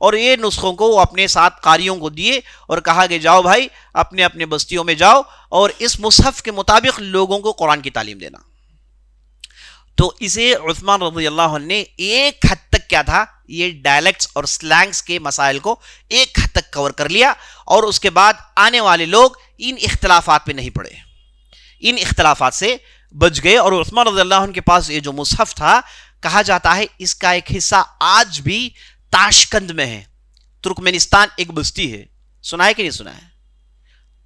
اور یہ نسخوں کو وہ اپنے 7 قاریوں کو دیے اور کہا کہ جاؤ بھائی اپنے اپنے بستیوں میں جاؤ اور اس مصحف کے مطابق لوگوں کو قرآن کی تعلیم دینا. تو اسے عثمان رضی اللہ عنہ نے ایک حد تک کیا تھا, یہ ڈائلیکٹس اور سلینگز کے مسائل کو ایک حد تک کور کر لیا, اور اس کے بعد آنے والے لوگ ان اختلافات پہ نہیں پڑے, ان اختلافات سے بچ گئے. اور عثمان رضی اللہ عنہ کے پاس یہ جو مصحف تھا کہا جاتا ہے اس کا ایک حصہ آج بھی تاشقند میں ہے. ترکمنستان ایک بستی ہے, سنا ہے کہ نہیں سنا ہے؟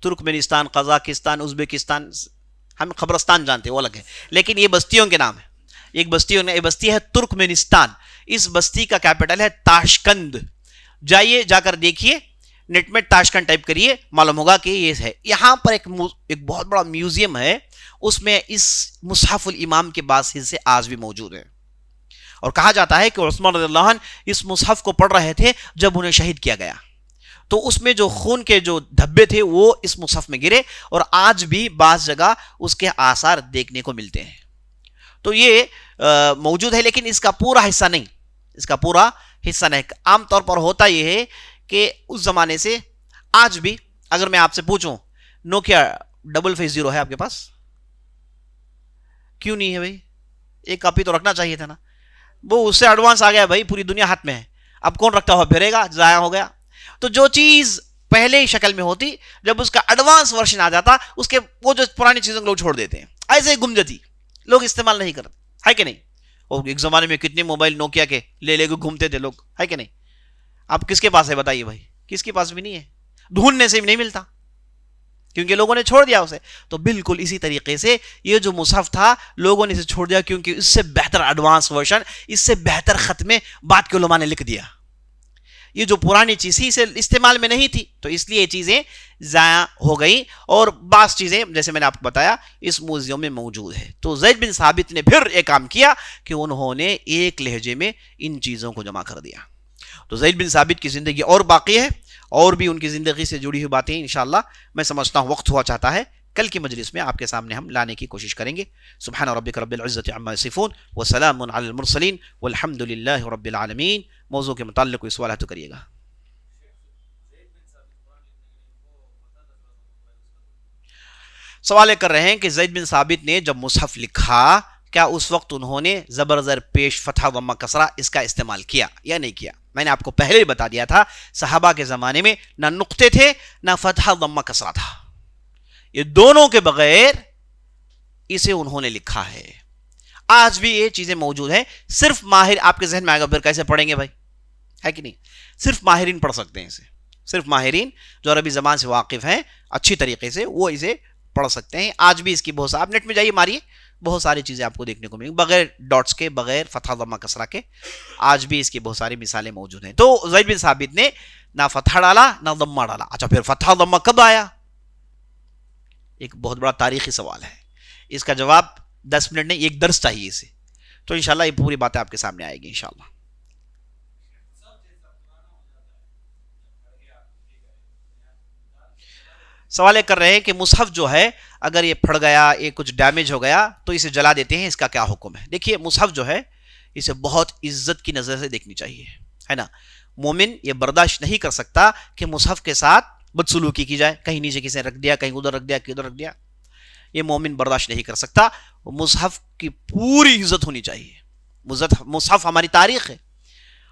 ترکمنستان, قزاقستان, ازبکستان, ہم قبرستان جانتے ہیں وہ الگ ہے, لیکن یہ بستیوں کے نام ہے. ایک بستی ہے ترکمنستان, اس بستی کا کیپٹل ہے تاشقند. جائیے جا کر دیکھیے, نیٹ میں تاشقند ٹائپ کریے, معلوم ہوگا کہ یہ ہے. یہاں پر ایک بہت بڑا میوزیم ہے, اس میں اس مصحف الامام کے بعض حصے آج بھی موجود ہیں. اور کہا جاتا ہے کہ عثمان رضی اللہ عنہ اس مصحف کو پڑھ رہے تھے جب انہیں شہید کیا گیا, تو اس میں جو خون کے جو دھبے تھے وہ اس مصحف میں گرے, اور آج بھی بعض جگہ اس کے آثار دیکھنے کو ملتے ہیں. تو یہ موجود ہے, لیکن اس کا پورا حصہ نہیں, اس کا پورا حصہ نہیں. عام طور پر ہوتا یہ ہے کہ اس زمانے سے آج بھی اگر میں آپ سے پوچھوں نوکیا 550 ہے آپ کے پاس, کیوں نہیں ہے بھائی؟ ایک کاپی تو رکھنا چاہیے تھا نا. وہ اس سے ایڈوانس آ گیا بھائی, پوری دنیا ہاتھ میں ہے, اب کون رکھتا ہوا پھرے گا, ضائع ہو گیا. تو جو چیز پہلے ہی شکل میں ہوتی, جب اس کا ایڈوانس ورژن آ جاتا اس کے وہ جو پرانی چیزوں کو لوگ چھوڑ دیتے ہیں, ایسے ہی گم جاتی, لوگ استعمال نہیں کرتے, ہے کہ نہیں؟ اور ایک زمانے میں کتنے موبائل نوکیا کے لے کے گھومتے تھے لوگ, ہے کہ نہیں؟ اب کس کے پاس ہے بتائیے بھائی؟ کس کے پاس بھی نہیں ہے, ڈھونڈنے سے بھی نہیں ملتا کیونکہ لوگوں نے چھوڑ دیا اسے. تو بالکل اسی طریقے سے یہ جو مصحف تھا لوگوں نے اسے چھوڑ دیا, کیونکہ اس سے بہتر ایڈوانس ورژن, اس سے بہتر ختمے بعد کے علماء نے لکھ دیا. یہ جو پرانی چیز تھی اسے استعمال میں نہیں تھی, تو اس لیے یہ چیزیں ضائع ہو گئی. اور بعض چیزیں جیسے میں نے آپ کو بتایا اس میوزیم میں موجود ہے. تو زید بن ثابت نے پھر ایک کام کیا کہ انہوں نے ایک لہجے میں ان چیزوں کو جمع کر دیا. تو زید بن ثابت کی زندگی اور باقی ہے, اور بھی ان کی زندگی سے جڑی ہوئی باتیں انشاءاللہ میں سمجھتا ہوں وقت ہوا چاہتا ہے کل کی مجلس میں آپ کے سامنے ہم لانے کی کوشش کریں گے. سبحان ربک رب العزت عما یصفون وسلام علی المرسلین والحمد للہ رب العالمین. موضوع کے متعلق کوئی سوال ہے تو کریے گا. سوال کر رہے ہیں کہ زید بن ثابت نے جب مصحف لکھا کیا اس وقت انہوں نے زبر زر پیش فتح ضمہ کسرہ اس کا استعمال کیا یا نہیں کیا؟ میں نے آپ کو پہلے ہی بتا دیا تھا صحابہ کے زمانے میں نہ نقطے تھے نہ فتح ضمہ کسرہ تھا, یہ دونوں کے بغیر اسے انہوں نے لکھا ہے. آج بھی یہ چیزیں موجود ہیں, صرف ماہر آپ کے ذہن میں آئے گا پھر کیسے پڑھیں گے بھائی, ہے کہ نہیں؟ صرف ماہرین پڑھ سکتے ہیں اسے، صرف ماہرین جو عربی زبان سے واقف ہیں اچھی طریقے سے وہ اسے پڑھ سکتے ہیں. آج بھی اس کی بہت آپ نیٹ میں جائیے ماریے، بہت ساری چیزیں آپ کو دیکھنے کو ملیں گی بغیر ڈاٹس کے، بغیر فتحہ ضمہ کسرہ کے. آج بھی اس کی بہت ساری مثالیں موجود ہیں. تو زید بن ثابت نے نہ فتحہ ڈالا نہ ضمہ ڈالا. اچھا پھر فتحہ ضمہ کب آیا؟ ایک بہت بڑا تاریخی سوال ہے، اس کا جواب 10 منٹ نہیں، ایک درس چاہیے اسے. تو انشاءاللہ یہ پوری باتیں آپ کے سامنے آئے گی انشاءاللہ. سوال یہ کر رہے ہیں کہ مصحف جو ہے اگر یہ پھڑ گیا، یہ کچھ ڈیمیج ہو گیا تو اسے جلا دیتے ہیں، اس کا کیا حکم ہے؟ دیکھیے مصحف جو ہے اسے بہت عزت کی نظر سے دیکھنی چاہیے، ہے نا. مومن یہ برداشت نہیں کر سکتا کہ مصحف کے ساتھ بدسلوکی کی جائے، کہیں نیچے کسی نے رکھ دیا، کہیں ادھر رکھ دیا، کہیں ادھر رکھ دیا. یہ مومن برداشت نہیں کر سکتا. مصحف کی پوری عزت ہونی چاہیے. مصحف ہماری تاریخ ہے،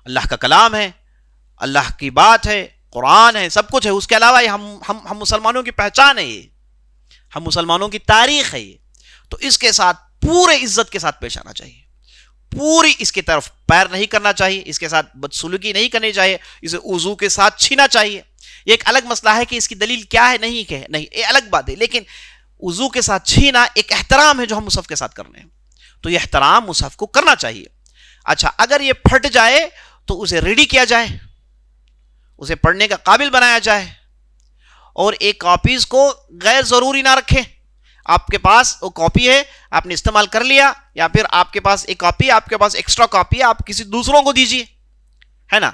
اللہ کا کلام ہے، اللہ کی بات ہے، قرآن ہے، سب کچھ ہے. اس کے علاوہ یہ ہم مسلمانوں کی پہچان ہے، یہ ہم مسلمانوں کی تاریخ ہے یہ. تو اس کے ساتھ پورے عزت کے ساتھ پیش آنا چاہیے، پوری اس کی طرف پیر نہیں کرنا چاہیے، اس کے ساتھ بدسلوکی نہیں کرنی چاہیے، اسے وضو کے ساتھ چھینا چاہیے. یہ ایک الگ مسئلہ ہے کہ اس کی دلیل کیا ہے، نہیں کہ نہیں، یہ الگ بات ہے. لیکن وضو کے ساتھ چھینا ایک احترام ہے جو ہم مصحف کے ساتھ کرنے ہیں، تو یہ احترام مصحف کو کرنا چاہیے. اچھا اگر یہ پھٹ جائے تو اسے ریڈی کیا جائے، اسے پڑھنے کا قابل بنایا جائے، اور ایک کاپیز کو غیر ضروری نہ رکھیں. آپ کے پاس وہ کاپی ہے، آپ نے استعمال کر لیا، یا پھر آپ کے پاس ایک کاپی ہے، آپ کے پاس ایکسٹرا کاپی ہے، آپ کسی دوسروں کو دیجیے، ہے نا.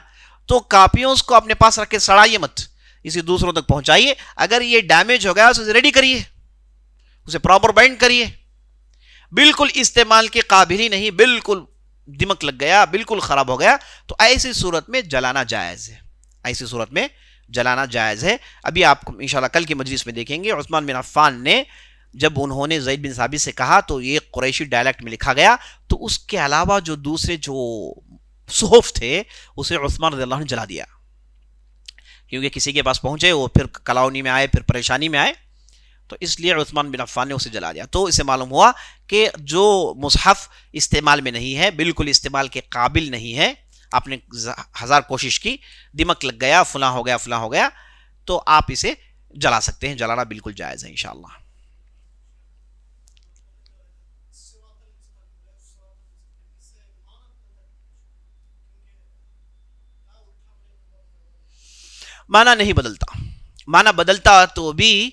تو کاپیوں کو اپنے پاس رکھ کے سڑائیے مت، اسے دوسروں تک پہنچائیے. اگر یہ ڈیمیج ہو گیا اسے ریڈی کریے، اسے پراپر بائنڈ کریے. بالکل استعمال کے قابل ہی نہیں، بالکل دمک لگ گیا، بالکل خراب ہو گیا، تو ایسی صورت میں جلانا جائز ہے، ایسی صورت میں جلانا جائز ہے. ابھی آپ انشاءاللہ کل کی مجلس میں دیکھیں گے عثمان بن عفان نے جب انہوں نے زید بن ثابت سے کہا تو یہ قریشی ڈائلیکٹ میں لکھا گیا، تو اس کے علاوہ جو دوسرے جو صحف تھے اسے عثمان رضی اللہ عنہ نے جلا دیا، کیونکہ کسی کے پاس پہنچے وہ پھر کلاونی میں آئے، پھر پریشانی میں آئے، تو اس لیے عثمان بن عفان نے اسے جلا دیا. تو اسے معلوم ہوا کہ جو مصحف استعمال میں نہیں ہے، بالکل استعمال کے قابل نہیں ہے، آپ نے ہزار کوشش کی، دمک لگ گیا، فلاں ہو گیا، فلاں ہو گیا، تو آپ اسے جلا سکتے ہیں. جلانا بالکل جائز ہے انشاءاللہ. معنی نہیں بدلتا، معنی بدلتا تو بھی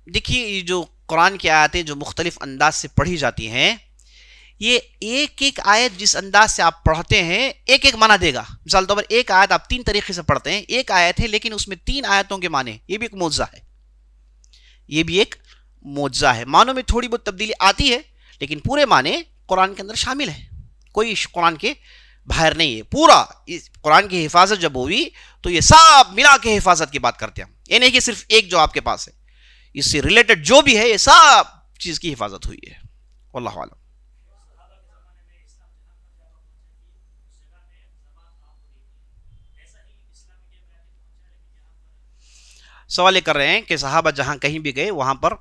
دیکھیے جو قرآن کی آیتیں جو مختلف انداز سے پڑھی جاتی ہیں، یہ ایک ایک آیت جس انداز سے آپ پڑھتے ہیں ایک ایک معنی دے گا. مثال طور پر ایک آیت آپ 3 طریقے سے پڑھتے ہیں، ایک آیت ہے لیکن اس میں 3 آیتوں کے معنی، یہ بھی ایک معجزہ ہے، یہ بھی ایک معجزہ ہے. معنوں میں تھوڑی بہت تبدیلی آتی ہے لیکن پورے معنی قرآن کے اندر شامل ہے، کوئی قرآن کے باہر نہیں ہے. پورا قرآن کی حفاظت جب ہوئی تو یہ سب ملا کے حفاظت کی بات کرتے ہیں، یہ نہیں کہ صرف ایک جو آپ کے پاس ہے، اس سے ریلیٹڈ جو بھی ہے یہ سب چیز کی حفاظت ہوئی ہے. واللہ اعلم. سوال یہ کر رہے ہیں کہ صحابہ جہاں کہیں بھی گئے وہاں پر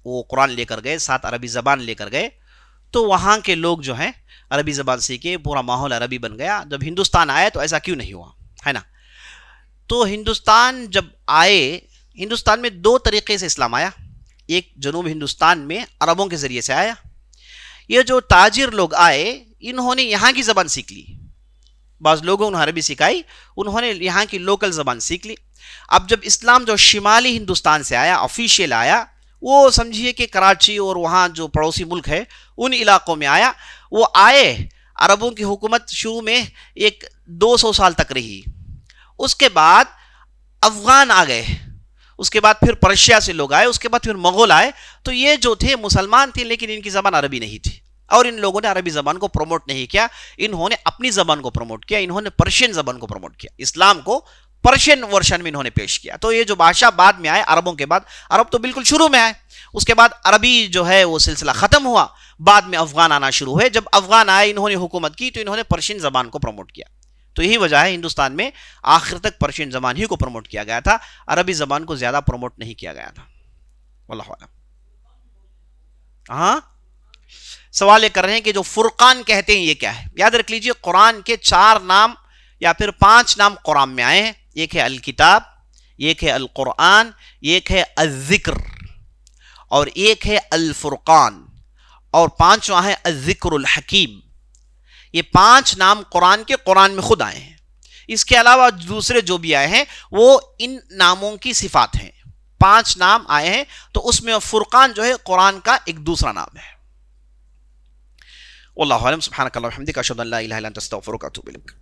وہ قرآن لے کر گئے، ساتھ عربی زبان لے کر گئے، تو وہاں کے لوگ جو ہیں عربی زبان سیکھے، پورا ماحول عربی بن گیا. جب ہندوستان آئے تو ایسا کیوں نہیں ہوا، ہے نا. تو ہندوستان جب آئے، ہندوستان میں 2 طریقے سے اسلام آیا. ایک جنوب ہندوستان میں عربوں کے ذریعے سے آیا. یہ جو تاجر لوگ آئے انہوں نے یہاں کی زبان سیکھ لی، بعض لوگوں نے عربی سکھائی، انہوں نے یہاں کی لوکل زبان سیکھ لی. اب جب اسلام جو شمالی ہندوستان سے آیا، آفیشیل آیا، وہ سمجھیے کہ کراچی اور وہاں جو پڑوسی ملک ہے ان علاقوں میں آیا. وہ آئے، عربوں کی حکومت شروع میں 200 سال تک رہی، اس کے بعد افغان آ گئے، اس کے بعد پھر پرشیا سے لوگ آئے، اس کے بعد پھر مغول آئے. تو یہ جو تھے مسلمان تھے لیکن ان کی زبان عربی نہیں تھی، اور ان لوگوں نے عربی زبان کو پروموٹ نہیں کیا، انہوں نے اپنی زبان کو پروموٹ کیا، انہوں نے پرشین زبان کو پروموٹ کیا، اسلام کو پرشین ورشن میں انہوں نے پیش کیا. تو یہ جو بادشاہ بعد میں آئے عربوں کے بعد، عرب تو بالکل شروع میں آئے، اس کے بعد عربی جو ہے وہ سلسلہ ختم ہوا، بعد میں افغان آنا شروع ہوئے. جب افغان آئے انہوں نے حکومت کی تو انہوں نے پرشین زبان کو پروموٹ کیا. تو یہی وجہ ہے ہندوستان میں آخر تک پرشین زبان ہی کو پروموٹ کیا گیا تھا، عربی زبان کو زیادہ پروموٹ نہیں کیا گیا تھا. واللہ اعلم. ہاں سوال یہ کر رہے ہیں کہ جو فرقان کہتے ہیں یہ کیا ہے. یاد رکھ لیجئے قرآن کے 4 نام یا پھر 5 نام قرآن میں آئے ہیں. ایک ہے الکتاب، ایک ہے القرآن، ایک ہے الذکر، اور ایک ہے الفرقان، اور 5واں ہے الذکر الحکیم. یہ 5 نام قرآن میں خود آئے ہیں. اس کے علاوہ دوسرے جو بھی آئے ہیں وہ ان ناموں کی صفات ہیں. 5 نام آئے ہیں تو اس میں فرقان جو ہے قرآن کا ایک دوسرا نام ہے. واللہ اعلم. سبحانک اللہم وبحمدک، اشہد ان لا الہ الا انت، استغفرک واتوب الیک.